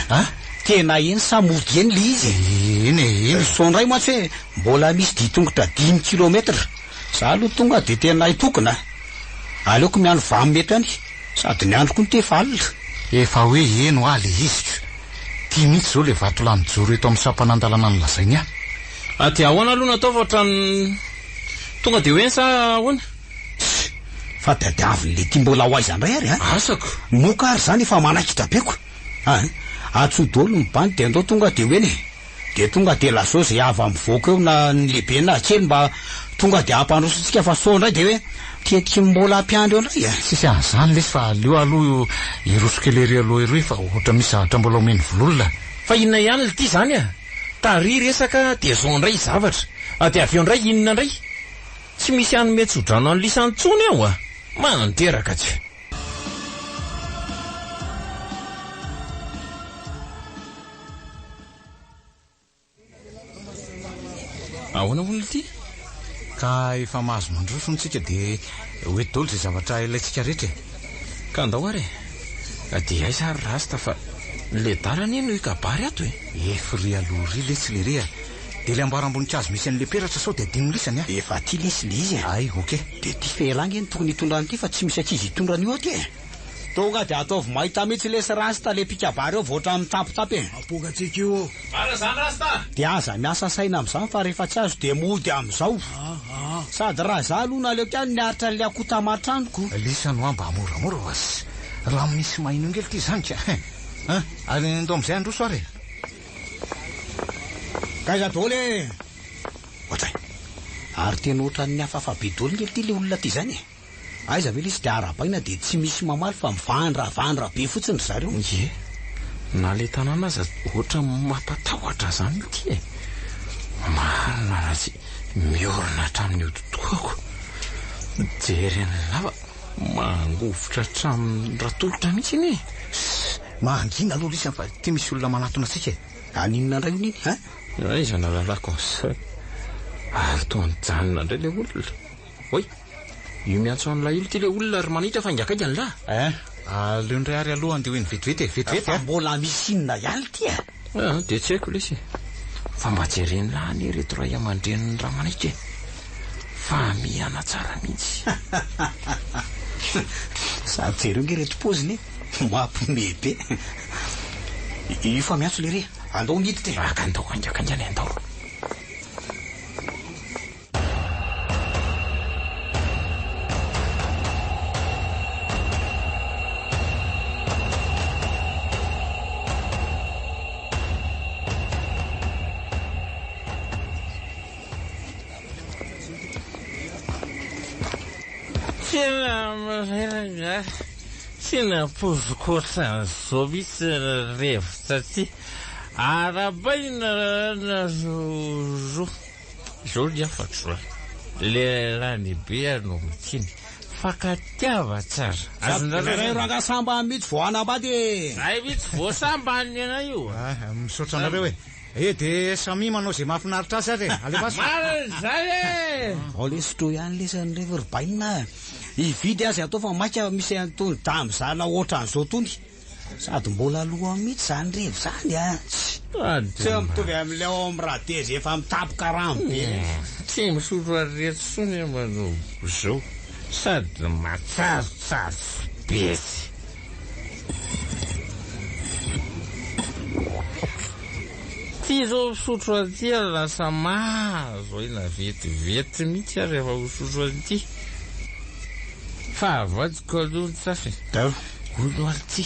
Tena eny samody eny le izy. Eny sondray matsy hoe mbola misy ditongotra 5 kilometra. Za aloha tonga dia tena hitokona. Aleoko miandro vamy mety any. Sady ny andro koa ny tevalina. Efa hoe eno le izy. Tia mihitsy zao le vato lanijoro eto amin'ny sampanandalana ny lazainy Aty ahoana aloha natao fa ohatrany tonga dia hoe sa ahoana? Fa dadiavin'le ty mbola ho aiza indray ary asako moka ary zany efa manakitra beko atsodolo mibany dia andao tonga dia hoeny dia tonga dia lasao zay avy mivoaka eo na ny lehibe na kely mba tonga dia ampandrosotsika fa so indray dia hoe tiatiky mbola ampiandro eo indray sisy an'izany lesy fa aleo aloha irosokelery aloha eroe fa ohatra misy zavatra mbola omeny vololona. Fa inona ihany le ty zany tary resaka dia zao indray zavatra dia avy eo indray inona indray tsy misy anome tsodrano any lisantsony eo mananteraka tsy. Ahoana hono ty? Ka efa mahazo mandrosontsika dia hoe dolo zay zavatra ilaitsika rehetra ka andao ary dia ay sary rasta fa le dalana eny no ikabary ato efry aloha ry le tsy le rea dia ilay ambaram-boninkazo misy an'ilay peratra sao dia dinolisany a. Efa ty lesy izy ay oke. dia ty felangy eny tokony hitondrany ity fa tsy misy ankizy hitondrany io aty tonga dia ataovy mahita mihitsy lesy rasta le pikabary eo voatra amin'ny tapitapy apogatsika io Zany rasta dia aza miasa saina amin'izany fa rehefa tsy azo dia mody amin'izao sady raha za aloha naleoko any niaritra le akotamatrandroko lisany ho mba moramora was raha misy mahino ngely ty zany ka ary ndo am'izay andro soare kaiza doly ohatray ary tena ohatran'ny hafafa be doly ngely ty le olona ty zany aiza ve le izy dia arabaina dia tsy misy mamaly fa mivandravandra be fotsiny ry zareo ye na le tanàna aza ohatra mampatahotra zany ity marina ratsy miorina hatramin'ny ototoako jery ny lava mangovotra hatramin'ny ratolotra mihitsy iny mangina aloha lisany fa ty misy olona manatona atsika aninona ndray ony iny aiza na lalako an'izay ataony janona indray le olona oy io miantso an'ilay ilo ty le olona ry manitra fa ingakaika an'la aleo ndray ary alohany dia hoe ny vetivety fa mbola misy inona ihany ty dia tsy haiko lesy fa mba jereny lany reto ray aman-dreniny raha manitra fa miana tsara mihitsy sady jereo nge reto poziny mampimebe io fa miantso le re andao niditra aka andao angakaingany andao Sina pozikotrany zao misy revotra ty arabaina nazozo zao ny afatro lehilahy lehibe ano mitiny fakatiava tsara azonareo rangasamba mihitsy voanambady ay mihitsy voasambany ana io misaotra anareo dia samy manao zay mahafinaritra azy ary zany ao le sotro ihany lesany revo ry baina ividy azy atao fa maika misy antony damy zana ohatran'izao tony sady mbola aloha mihitsy zany revo zany tsy mitovy amin'ilay ao amin'ny radezy efa mitapoka rambe tsy misotro areto sony manobo zao sady matsarotsarotsy besy ty zao misotro aty lasa mahazo ina vetivety mihitsy ary rehefa misotro aty fa avadiko aloha ny tsafy olo ality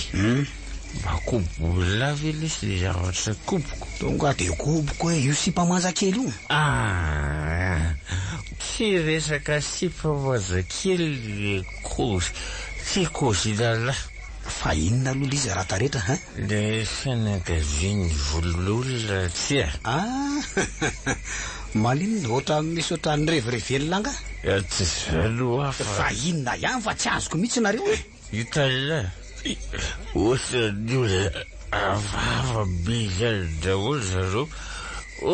mba kobola ve lesy le zavatra koboko tonga dia koboko hoe io sipamanjakely io tsy resaka sipamanjakely le kosy tsy kosy lalahy fa inona aloha lizy rata rehetra le fianakaviany vololona tsy malinona ohatra misy ohatran'ny revirevelilanga tsy zaloha fa inona ihany fa tsy azoko mihitsy nareo hitala ohatra ny olona avava be zany daholo zareo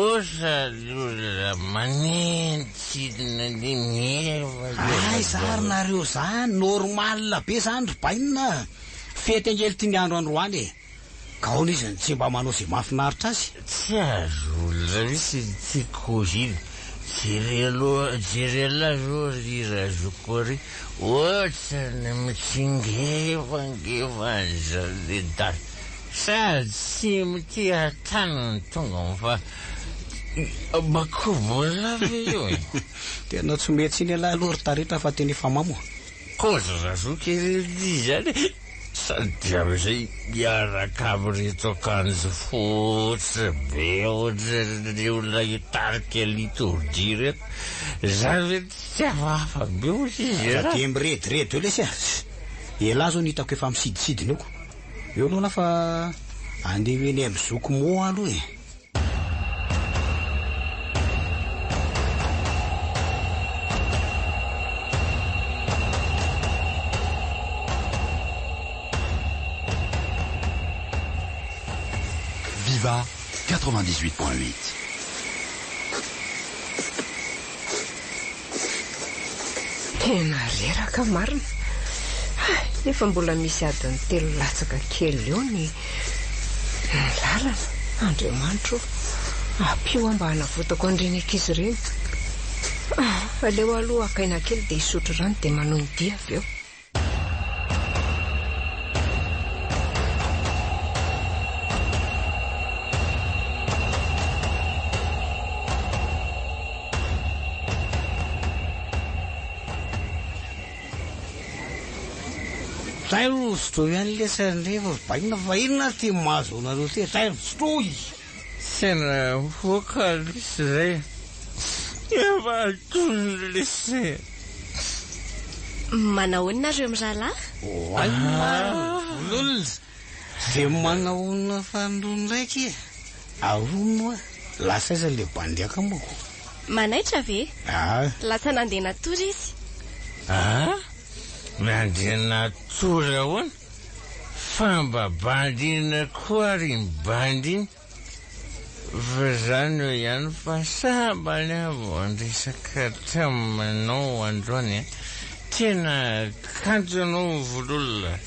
ohatra ny olona manentsy ay zary nareo zany normal be zany ry bainina fety angely ty ny andro androany ka ao n'izy tsy mba manao zay mahafinaritra azy tsy azo olona misy tsy koziny jerela zao rirazoko ry ohatrany mitsingevangevany le dary sady tsy mity hatanany tonga fa makobola ve io tena tsy mety sy ny alahy aloha ry taretra fa teny efa mamoa koza razoky rely zany sady am'izay miaraka amin'reto akanjo fotsy be ohatrany olona hitarika liturgie reto zany ve tsy hafahafa be ohatry izy dia mirediredy eo lesy elahy zao nitako efa misidisidiny eoko eo aloha na fa andeha eny amin'ny zoko moa aloha Viva 98.8. tena reraka marina nefa mbola misy adiny telo latsaka kely eo ny lalana andriamanitro apio ambana votako andreny ankizy ireny. Aleo aloha akaina kely dia hisotro rano dia manony dia avy eo. Zay ro sotroy ihany lesanrehefa vahina fa inona ty mahazo anareo ty zay sotroy Tena voakaly zay efa atony lese. Manao nareo mirahalahy? Vololona dia manahoana fandrony raiky arono lasa iza le bandiaka moko. Manaitra ve? Lasa nandeha natory izy. Nandeha natory ahoana fa mba bandina koa ry bandiny. Fa zany hoe ihany fa sambany avo andresaka taminao androany tena kanto anao vololona.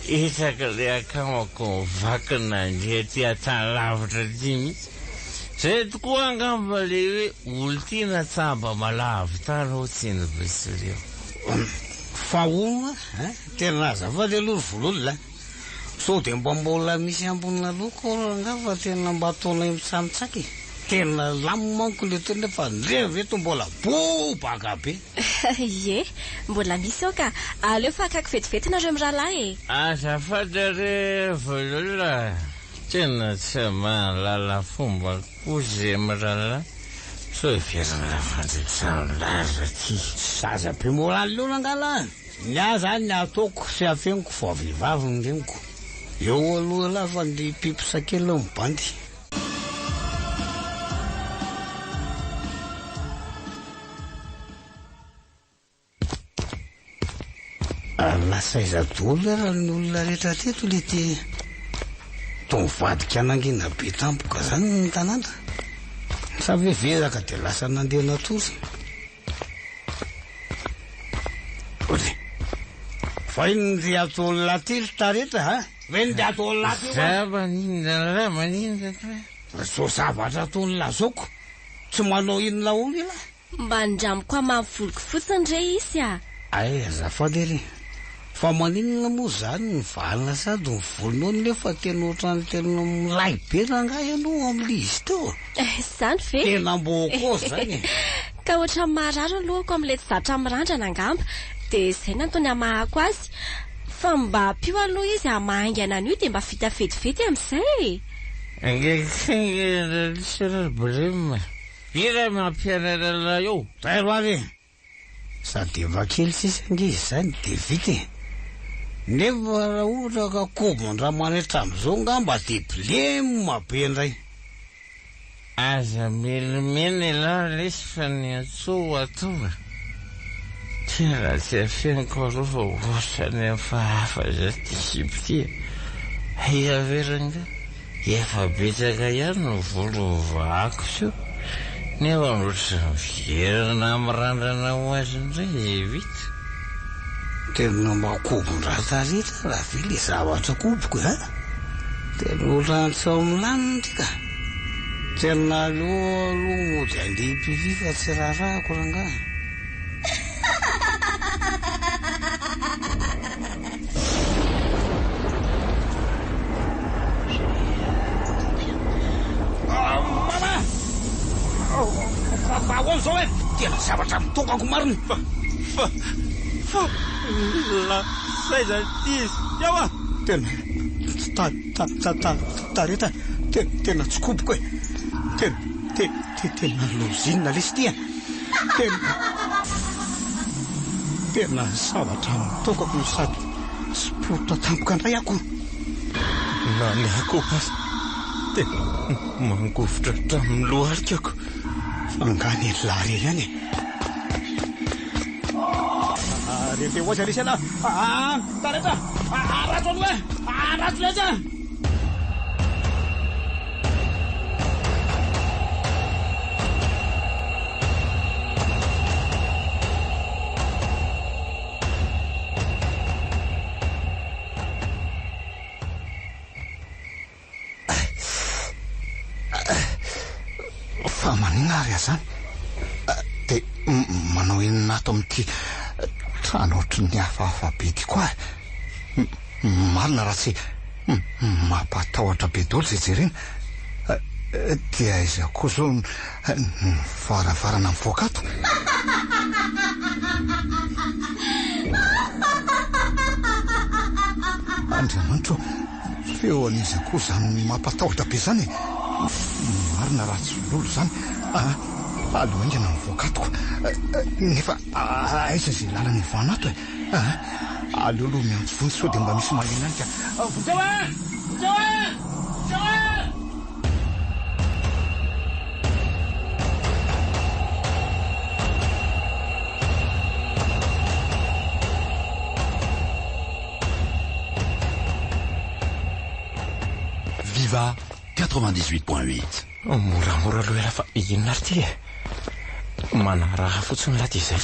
Hitaka le akamako vakina andeha ty atany lavitra ty mihitsy. Zay tokoa angamba le hoe olo ty natsamba malavo tany ho tsiny besireo. Fa ona tena azafady aloha vololona. So dia mba mbola misy ambonina loko nga fa tena mba ataonay mitsanitsaky. Tena lamomanko le tena fa ndre veto mbola bobaka be. Ie, mbola misy ao ka aleo fa akako vetivety nareo mirahalahy e. Azafady re vololona tena tsy mahalala fomba kozy mirahalahy. So iverina fandritsany laza ty zaza be moraly leona angala. Nya zany ataoko sy afeniko fa vehivavy ny reniko. Eo aloha lafa ny piposakely mibandy. Lasa iza-dola raha ny olona rehetra teto le ty tovadika nangina be tampoka zany ny tanàna. Sa vevezaka dia lasa nandeha natory. Fa iny dia atao laty tareta Vende atao laty Zava-ninda maninda so zavatra ataony lazoko. Tsy manao inona olo ila. Mba andramiko amin'ny voloko fotsiny re izy a. Ay azafady ery. Fa maninona moa zany ny valina sady ny volonao nefa tena ohatrany tena milay be rangahy ianao amin'ilay izy teo. Zany ve? Tena mboko zany. Ka ohatran'ny marary alohako amin'ilay tsy zatra mirandrana angamba. Dia izay nantony hamahako azy. Fa mba apio aloha izy hamahaingana an'io dia mba vita vetivety amin'izay. Problème. Ira mampianarana eo. Zay ro ary. Sady efa kely sisa ngizy zany dia vita. Nefa raha ohatra ka kobon-draha manetra amin'izao ngamba dia bilema be indray. Aza melimena ilahy lesy fa ny atsoa atao. Tena tsy afeniko aloha fa ohatrany efa hafa zay ty siby ty. Iaveranga efa betsaka ihany no volo vaako sio. Nefa ohatry miverina mirandrana ho azy indray vita. Tena makobon-draha taritra raha ve le zavatra koboko tena ohatrany amin'ny laniny ty ka. Tena aloha mody andeha hipivifa tsy raharahako rangahy. Ahoana zao e? Tena zavatra mitokako mariny. La saiza izy yawa. Tena tareta tena tsy koboko e. Tena lozina lesy tia. Tena zavatra mitokako sady sy porota tampoka indray ako. Na ny ako azy tena mangovotra tamin'ny loharikako. Fangany lary ihany. Rete hoazy arisy ala. Tareta. Rato aloha e. Rato leza. fa maninona ary azany dia manao inona ato amin'ity trano ohatry ny hafahafa be ty koa marina raha tsy mampatahotra be dolo zay jerena dia iza koa zao varavarana mivoaka ato andriamanitro feo an'iza koa zany mampatahotra be zany marina raha tsy lolo zany alohaingana mivoaka atoko nefa aiza zay lalana ivana ato aleoloha miantso vony sao dia mba misy malina any ka Viva 98.8. moramora aloha ela fa inona ary ty manaraha fotsiny laha ty izay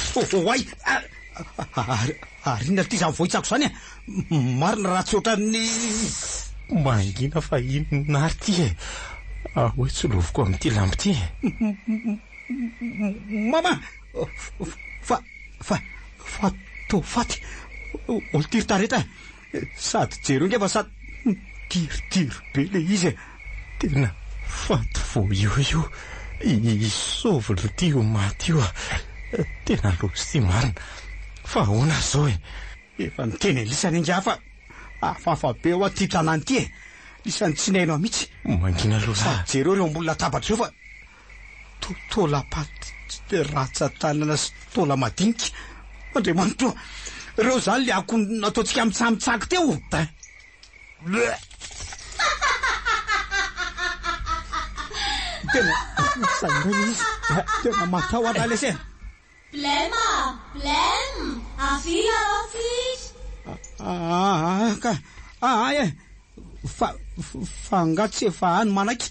ay ary inona ty zany vohitsako zany marina raha tsy ohatran'ny mangina fa inona ary ty hoe tsy loviko amin'ity lamby ty mama fa to faty olo tiritareta sady jero ngefa sady tiritiro be le izy tena faty vo io isovolo ty o maty io tena lozy ty marina fa ahoana zao efa niteny lisany angafa afafa be ao aty tanany ty lisany tsy nainao mihitsy mangina aloha jereo reo ambony latabatra eo fa tolapaty ratsa tanana sy tola madinika andriamanitro reo zany le ako nataontsika mitsamitsako teo tena saireny izy tena matahotra lese Blema, afila office. Fa ngatsy efa any manaiky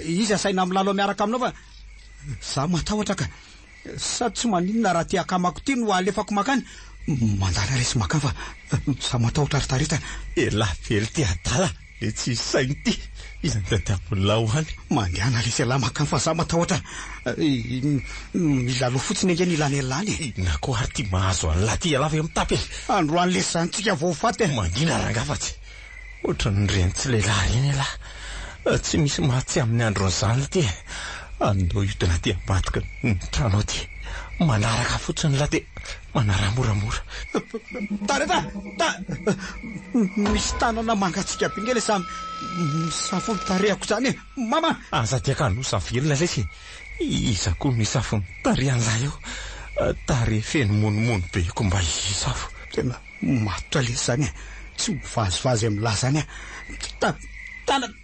izy asaina milalo miaraka aminao fa za matahotra ka sady tsy maninona raha ty akamako ty no alefako makany mandala resy makany fa za matahotra aritareta ela vely ty adala le tsy sainy ty izany dadiabolao any mandeana lesy lahy makany fa za matahotra milalo fotsiny engeny ilanelany na koa ary ty mahazo an'lahy ty alava mitapy androany lesy zanytsika voafaty mangina rangafatsy ohatra ny reny tsy lehilahy reny lahy tsy misy mahatsy amin'ny andron'izany ty andao iotona ty ambadika ny trano ty manaraka fotsiny lahy ty manara moramora tareta misy tanana mangatsika be ngely samy misafony tarehako zany mama aza tiaka nosa velona lesy iza koa misafony tarehan'lahy eo tare feno monomono be ko mba isafo tena matotra lesy zany tsy mivazivazy amin'lahy zany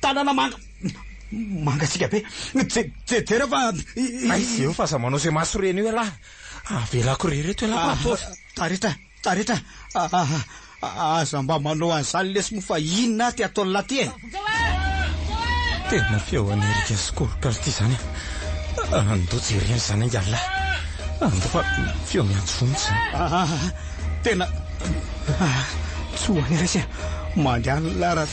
tanana mangatsika be jejera fa izy eo fa za manao zay maso reny io lahy avelako rereto ela tareta aza mba manao an'izany lesy mo fa inona ty ataony lahy ty tena feoany erika sikoroka ry ty zany andao jereny zany angany lahy andao fa feo miantso vonitsy tena tsy hoany resy mandeana lara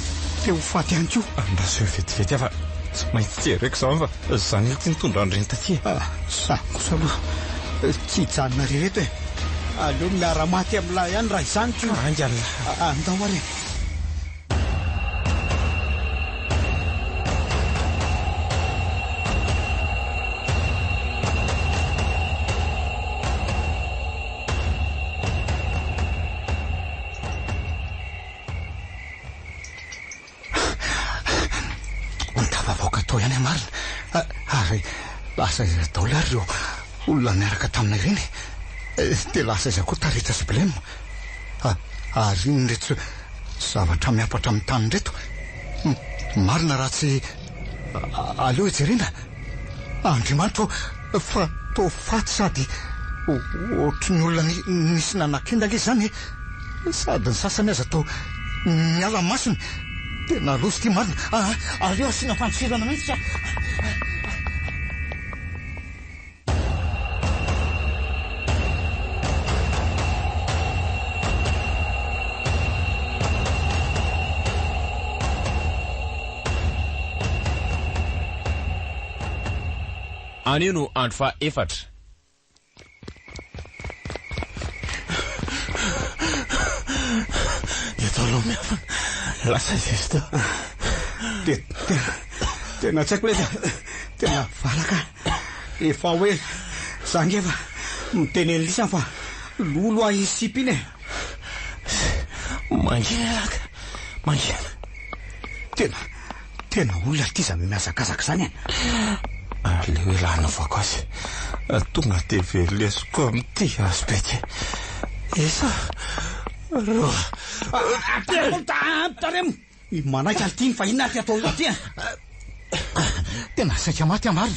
teo faty any ko andaso vetivety fa tsy maintsy jereko zany fa zany ely ty nitondra andreny taty sakosa aloha tsy hijanona rereto aleo miara-maty amin'lahy ihany raha izany ko angany andao ary ntavavoaka tao ihany marina ary lasa iza daoly ary reo olona miaraka taminay reny dia lasa iza koa tareta sy blema ary iny reto zavatra miapatra amin'ny tany reto marina raha tsy aleo ejerena andriamanitro fa to faty sady ohatry ny olona nisy nanakendaka izy zany sady ny sasany aza tao miala masony tena lozy ty marina aleo asina fantsirana mihitsy Anio no andro fa 4. Eto aloha miafana lasa zesto tena tsy haiko le tena valaka efa hoe zany efa miteneny lisany fa lolo a isipy iny mangina laka mangina tena olona ty za miazakazaka zany le hoe lana vako azy tonga de velesiko amity aspety esa taremo manaiky alitiany fa inona ty atao ty tena saika maty amary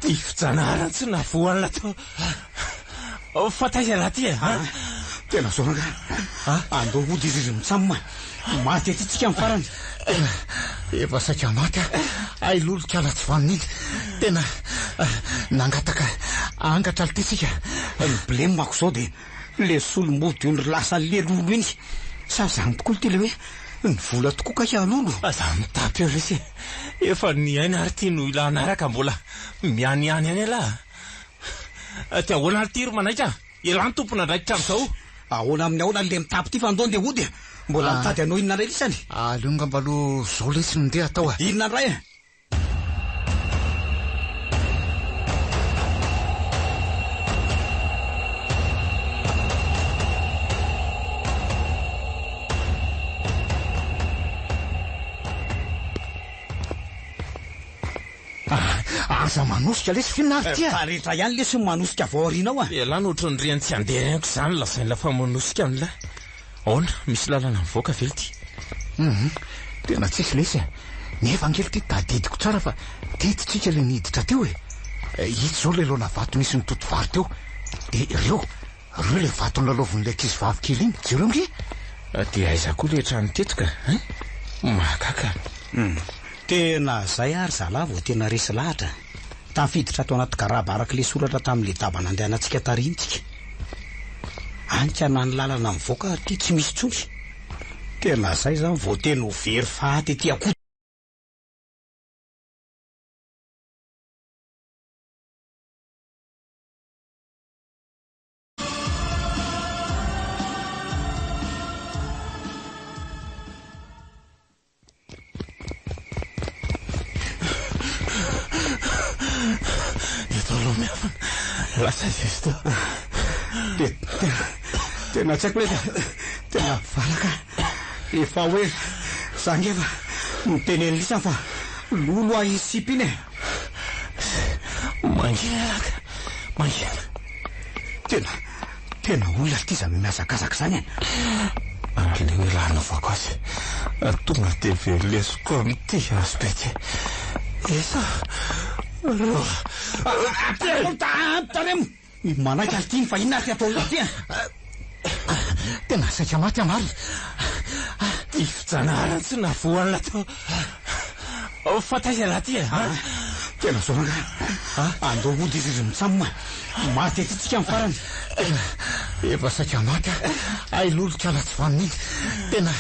ty fijanahana tsy navoanina to fataiza laha ty tena zonaka andao ody izy mitsamoma maty atytsika amin'ny farany efa saika maty ay lolo-kala tsy vaniny iny tena nangataka angatra alitsika ny blemo mako zao de le solomody ony lasa le lolo iny sa zany tokoa ty le hoe ny vola tokoa kaika lolo za mitapy eo resy efa ny aina ary ty no ilana araka mbola mianiany any alahy ty ahoana ary ty ry manaika elany tompona ndraikitra am'izao ahoana amin'ny ahoana le mitapy ty fa andao nde ody mbola mitady anao inona ndray lisany alonga mbalo zao lesy nondeha atao inona ndray aza manosika lesy finary ty rehetra ihany lesy manosika vaorinao elany ohatry ny riany tsy anderenako zany lazainy lafa manosika am'la aona misy lalana mivoaka vely ty tena tsisy lesy nefa angely ty tadidiko tsara fa tititsika le niditra teo itsy zao le lona vato misy nitoto vary teo de ireo le vato nlaloviny le ankizy vavikely iny jereo nge de aiza koa le trano tetoka mahakaka tena zay ary zalavo tena resy lahatra tafiditra atao anaty garaba araky le soratra tamin'le dabana andehanantsika tarintsika anika na ny lalana mivoaka ty tsy misy tsony tena zay zany vo tena ho very fahaty ty ako lasa zesto tena tsy haiko le tena valaka efa hoe zany efa miteneny lisany fa lolo a isipy iny mangina laka mangina tena olona ty za miazakazaka zany le hoe lana vako azy tonga de velesiko amity aspety esa taremo manaiky alitiany fa inona ty atao ty tena saika maty amary ty fijanahana tsy navoanina to fataiza laha ty tena zonaka andao ody izy mitsamoma maty atytsika amin'ny farany efa saika maty ay lolo-kala tsy vaniny iny tena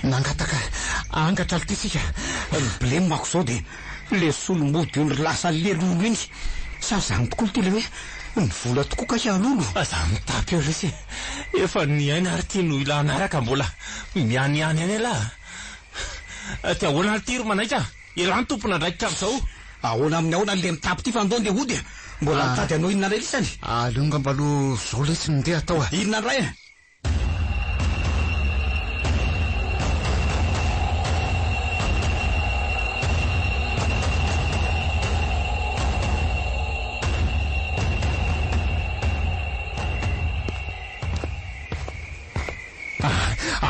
nangataka angatra alitsika ny blemo mako zao de le solomody ony lasa le lolo iny sa zany tokoa ty le hoe ny vola tokoa kaika lolo za mitapy eo resy efa ny aina ary ty no ilana araka mbola mianiany any alahy ty ahoana ary ty ry manaika elany tompona ndraikitra am'izao ahoana amin'ny ahoana le mitapy ty fa andao nde ody mbola mitady anao inona ndray lisany alonga mbalo zao lesy nondeha atao inona ndray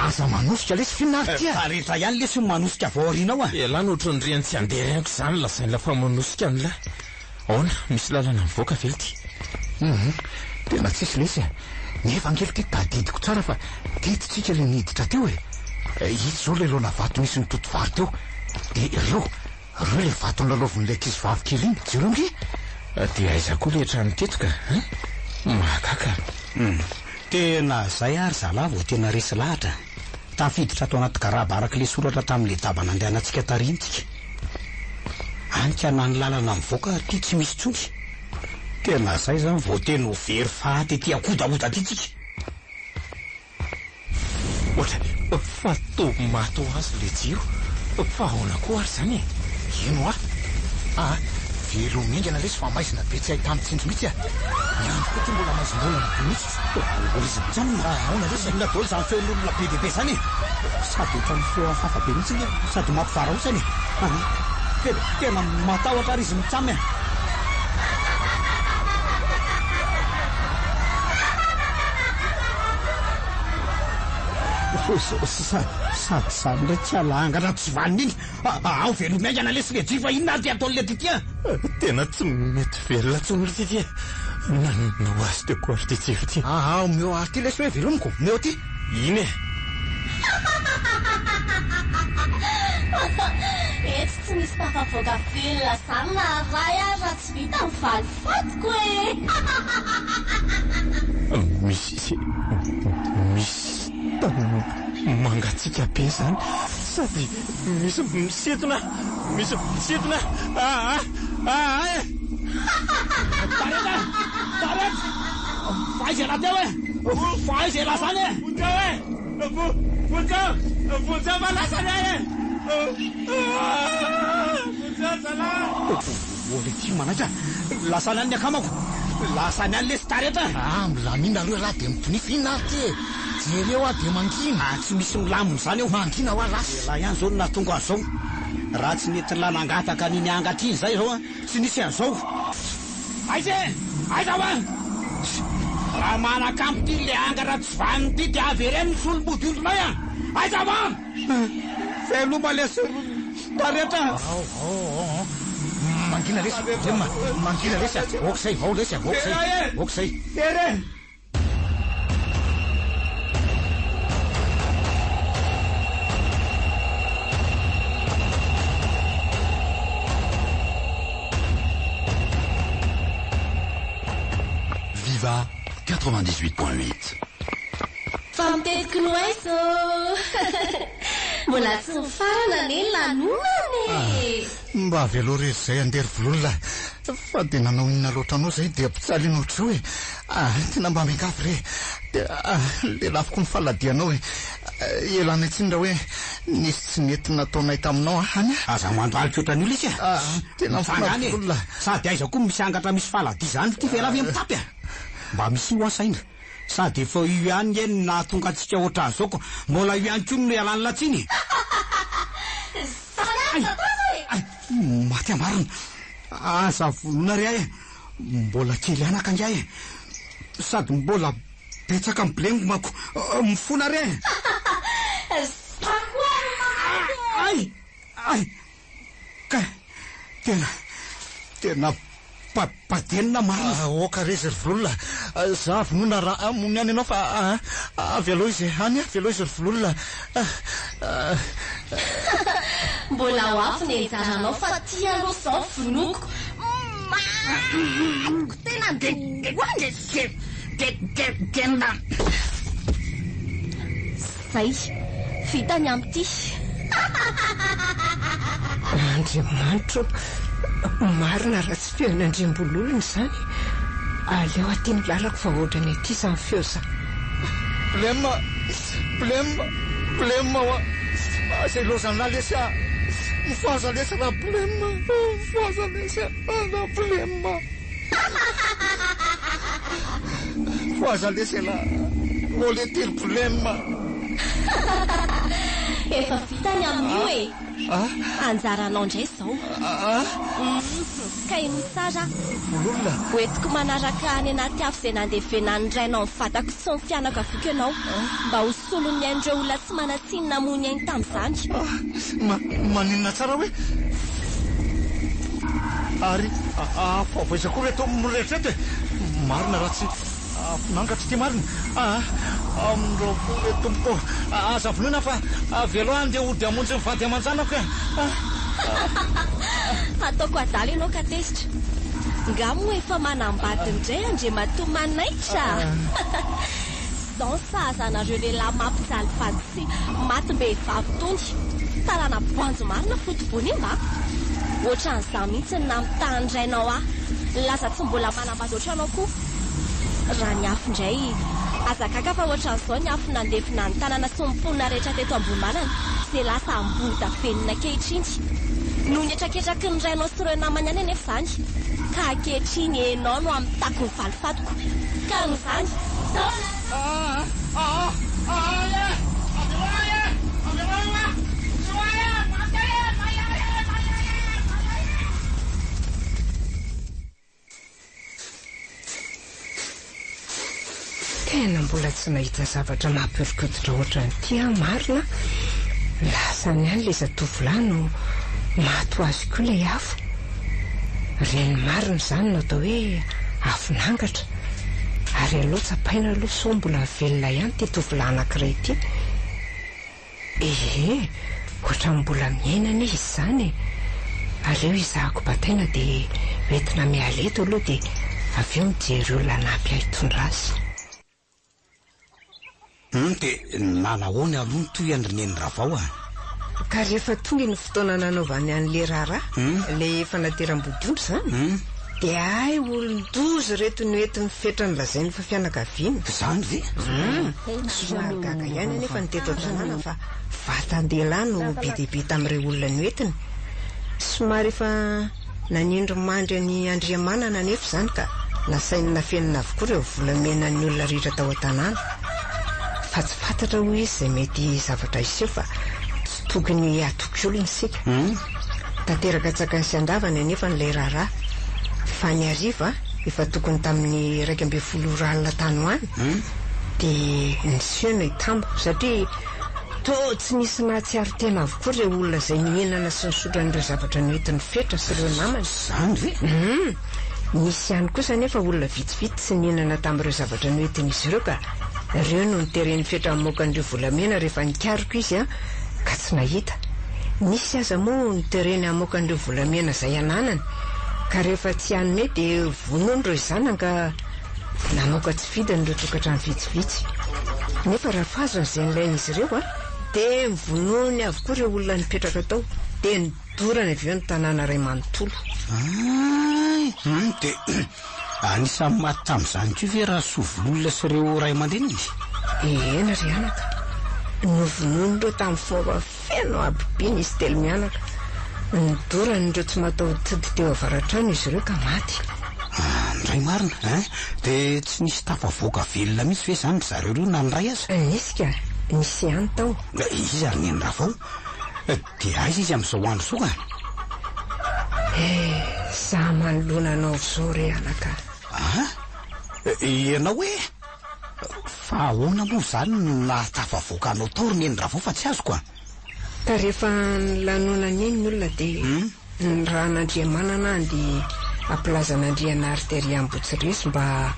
aza manosika lesy finary ty rehetra ihany lesy manosika vaorinao elany ohatry ny riany tsy anderenako zany lazainy lafa manosika am'la aona misy lalana mivoaka vely ty tena tsisy lesy nefa angely ty tadidiko tsara fa tititsika le niditra teo itsy zao le lona vato misy nitoto vary teo de ireo le vato nlaloviny le ankizy vavikely iny jereo nge de aiza koa le trano tetoka mahakaka tena zay ary zalavo tena resy lahatra tafiditra atao anaty garaba araky le soratra tamin'le dabana andehanantsika tarintsika ankana ny lalana mivoaka ty tsy misy tsony tena zay zany vao tena ho very faty ty akodaoda ty tsika ohatra fa tomato azy le jiro fa ahoana koa ary zany ino velo mingana lesy fa maizina be tsy ahitany tsinjo mihitsy ihany koa ty mbola maizimbola mihitsy mbola izy mijanona aona lesy nadaoly zany feon'olona be dehibe zany sady otrany feo hafa be mihitsy sady mampivara o zany tena matahotra ary izy mitsamy sady zany ndray tsy alangana tsy vaniny ao velo miaingana lesy le jifa inona ty ataon'le titya tena tsy mety velona tsony ty ty nanao azy teko ary ty jefo ty meo ary ty lesy hoe velomiko meo ty iny Eto tsy misy tafavoaka velona zany na ray azy raha tsy vita mivaly fatiko misy mangatsika be zany sady misy misitona tareta faizy la teo faizy la zany vonja malasany ole ty manaitra lasany any akamako lasany any lesy tareta milamina reo raha de mitonifina ty jereo de mangina tsy misy milamony zany eo mangina ho alasy la ihany zao na tonga azao raha tsy nety lanangataka niny angatriny zay zao tsy nisy an'zao aiza raha manakampo ty le angatra tsy vaniny ty de avereny ny solomody ondronay aiza veloma lesy tareta mangina lesy mangina lesy okzay vao lesy okzay Viva 98.8. Fa mitetika no aizo mbola tsy mifarana ne lanonany mba velo rery zay andery vololona fa de nanao inona loatra anao zay de mpitsaly notra hoe tena mba miangavy re de le lafiko ny faladianao elana itsindra hoe nisy tsy nety nataonay taminao hany aza mandoalika oatran'io lesy tena mifanany vololona sady aiza koa misy angatra misy faladi zany ty velavy mitapy mba misy io ansaina sady efa io ihany eny na tonga atsika oatra azoko mbola io ihany koa no ialany latsiny maty amarina aza volona ry ahy mbola kely anaka angay sady mbola betsaka mibilengo mako mifona ry ka tena padenina marina oka rezy ry vololona za vonona raha mony any anao fa avy aloha izy any avy aloha izy ry vololona mbola ho afo ny enjaranao fa ty aloha zao vonoko tena tena zay vitany am'ty andriamanitro marina raha tsy feon'andriambololony zany aleo aty ny lalako fa ohatrany aty samy feo za blema wa zay lozana lesy mifaza lesy raha blema mifaza lesy raha blema mifaza lesy la ole telo blema efa vitany amin'io anjaranao indray zao ka ino sara vololona hoentiko manaraka any anaty afo zay nandeha venany rainao mivatako tsy ny fianaka avoka ianao mba ho solony andreo olona tsy manatsinina mony ainy tamin'izany maninona tsara hoe ary favoiza koa reto mirehetrety marina raha tsy nangatry ty marina amindreo le tompoko aza vonona fa velo andeha ody amonjy mivady aman-janako ataoko adaly ianao ka tezitra ngamo efa manambady indray andre matoa manaitra zao sahazanareo lehilahy mampijaly vady sy matim-behivavy tony talana boanjo marina fotobony mba ohatran'izany mihitsy namitanindrainao laza tsy mbola manambady anao koa raha ny afo indray azakaka fa ohatran'izao ny afo nandefina ny tanana sy mimponina rehetra teto Ambohimanana dia lasa ambony venina kehitriny no nyetraketraky ny rainao sy ireo namany any anefa izany ka ankehitriny enao no amin'ny tako ny valifatoko ka noizany tena mbola tsy nahita zavatra mampihorikototra ohatran'ity marina lasany any le zatovolahy no mato azy koa ilay afo reny marina izany no atao hoe afonangatra ary aloha tsapaina aloha so mbola velona ihany ty tovolahy anankiray ity ohatra mbola miainana izy izany aleo izahako bataina dia entina mialeto aloha dia avy eo mijery olona napy ahitondra azy dia nanahoana aloha ny toy andrineny ravao ka rehefa tonga ny fotoana nanaovany an'le raharaha le efa nateram-bodiondry izany dia ay olon-dozy reto no entiny fetra ny lazainy fa fianakaviana izany ve somary gaga ihany anefa ny teto an-tanàna fa vatan-dehilahy no be dehibe tamin'ireo olona no entiny somary efa nanindry mandry ny Andriamanana nefa izany ka nasainy nafenina avokoa ireo volamena ny olona rehetra tao an-tanàna fa tsy fantatra ho izy izay mety zavatra iseho fa tsy tokony atoky olona isika tanteraka tsakany sy andavany anefa n'ilay raharaha fa ny ariva efa tokony tamin'ny 12 ralina tany ho any dia niseho no hitambo satria to tsy nisy nahatsiaro tena avokoa ireo olona izay mihinana sy nisotro an'ireo zavatra noentin'ny fetra sy ireo namany izany ve nisy ihany kosa nefa olona vitsivitsy sy nihinana tamin'ireo zavatra noentin'izy ireo ka ireo no nitereny fetra mamoakan'ireo volamena rehefa nikariko izy ka tsy nahita nisy aza moa nitereny hamoakan'ireo volamena izay ananany ka rehefa tsy hanome dia vonony ireo zanany ka namoaka tsy vidiny ireo tokantrano vitsivitsy nefa raha fahazo an'izay nilain'izy ireo dia mivonony avokoa ireo olona nipetraka tao dia nidorana avy eo ny tanàna ray manontolo dia anisan'ny maty tamin'izany koa ve raha sovololona sy ireo ray aman-dreny ena ry anaka novonony ireo tamin'ny fomba feno abibiny izy telo mianaka nidorana ireo tsy matao tidy teo avaratrano izy ireo ka maty ndray marina dia tsy nisy tafavoaka velona mihitsy ve izany zareo ireo na nyray aza nisy ka nisy ihany tao izy ary neny ravao dia aiza izy amin'izao andro soka za manoloana anao zao re anaka ianao hoe fa ahoana moa izany natafavoaka anao tao ry neny ravao fa tsy azoko ka rehefa nilanonana iny ny olona dia ny raha n'Andriamanana dia ampilazan'Andriana arteria Ambotsireso mba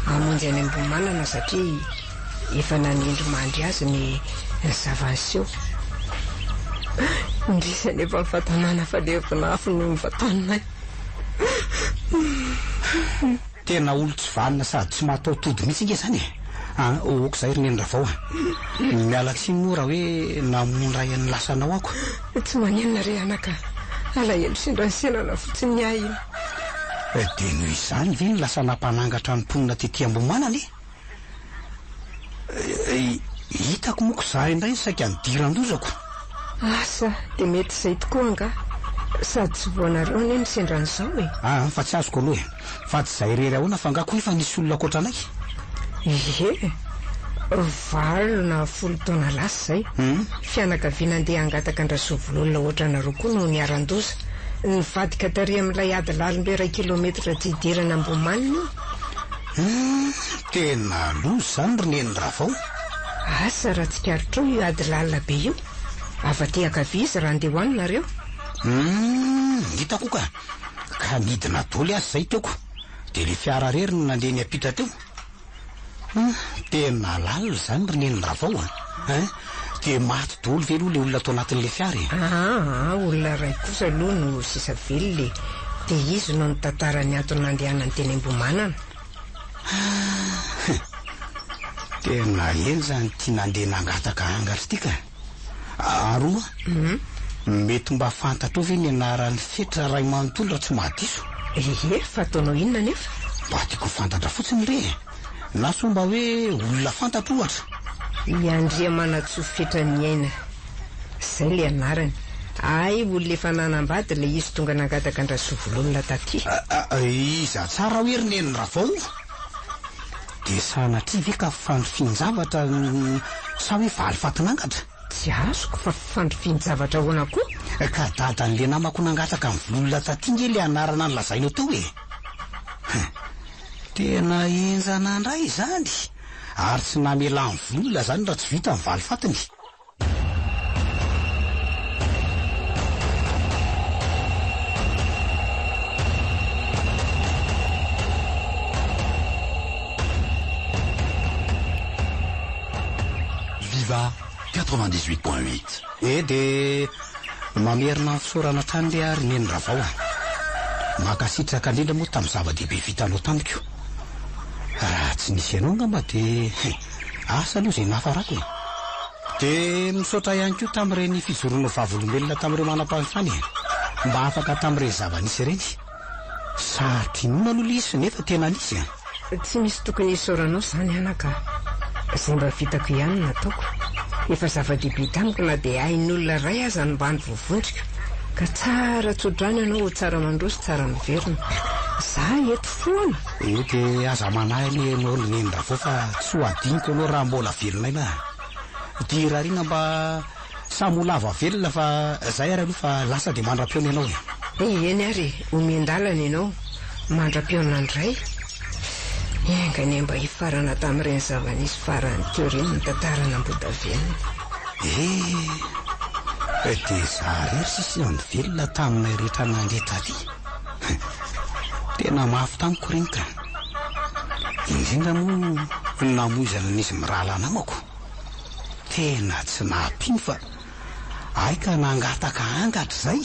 hamonjy any Ambohimanana satria efa nanindry mandry azy ny zavanseho indrisany efa mifatanana fa le vinafo no mifatananay tena olo tsy vanina sady tsy mahatao tody mihitsy inge izany oko izay ry neny ravao miala tsiny moa raha hoe namonray ny lasanao ako tsy manenina re anaka alahelo sindransenana fotsiny ahy iny dia noho izany ve ny lasa nampanangatra ny mponina tetỳ Ambohimanana hitako moko za indray saika nidiran-dozako asa dia mety izay tokoa anga sady tsy voanareo ane ny sendran'izao fa tsy azoko aloha fa tsy izay rery ahoana fa ngako efa nisy olona akoatra anay valo na 10 taona lasa izay fianakaviana andeha hangataka andrasovololona ohatra nareo koa no niaran-doza nivadika tary amin'ilay ady lalimbe 1 kilometatra didirana Ambohimanana tena loza izany ry neny ravao asa raha tsikarotrao io ady lalina be io avatehakavia izy raha andeha hoaninareo hitako ka nidina doly azy izay teoko dia le fiara rery no nandeha ny apita teo tena lalina izany ry neny ravao dia maty doly ve aloha le olona tao anatin'le fiara olona ray kosa aloha no sisa velole dia izy no nitantara ny antony nandehanany teny Ambohimanana tena eny zany tia nandeha nangataka angatra ity ka aroa mety mba fantatro ve ny anaran'ny fetra ray manontolo raha tsy mahadiso? Fa ataonao inona nefa? Mba tiako fantatra fotsiny re, na so mba hoe olona fantatro ohatra. Iandria manatsoa fetra ny aina, zay le anarany. Ay, olona efa nanambady le izy tonga nangataka andrasovololona taty. Iza tsara hoe roneniny Ravao. De sanatria ve ka fandrofian-javatra sa hoe valy fatinangatra? Tsy azoko fa fandrofian-javatra hoana koa. Ka dadan'le namako nangataka amin'ny vololona taty nge le anarana ny lazainao tao e. Tena enjana ndray zany, ary tsy namela ny vololona zany raha tsy vita ny valy fatiny. Viva 98.8. De mamerina ny fisaorana trany le ary neny Ravao. Makasitraka indrindra moa tamin'ny zava-dehibe vitanao tamiko. Raha tsy nisy ianao ngamba de asa aloha izay nafarako. De misaotra ihany koa tamin'ireny fijoroanao vavolombelona tamin'ireo manam-pahefany, mba afaka tamin'ireny zava-nisy ireny. Satria nona aloha lisy nefa tena nisy. Tsy misy tokony isaoranao zany anaka. Zay mba vitako ihany nataoko. Efa zava-dehibe tamiko na de hain'olona ray aza ny mbany vovondrika, ka tsara tsodrany ianao, tsara mandroso, tsara miverina. Za eto foana. De aza manahy le anao neny Ravao fa tsy ho adiniko anao raha mbola velona ina. Dirarina mba samolava velona fa zay ary aloha fa lasa de mandra-piona ianao e. Eny ary, omendalana ianao, mandra-piona ndray. Engany mba hifarana tamin'ireny zava-nisy farany teo ireny ny tantarana Ambohidavelona. De za rery sisy ny velona taminay rehetra nandeha taty. Tena mafy tamiko reny ka. Indrindra moa namoizana nisy mirala namako. Tena tsy nampino fa ay ka nangataka angatra zay.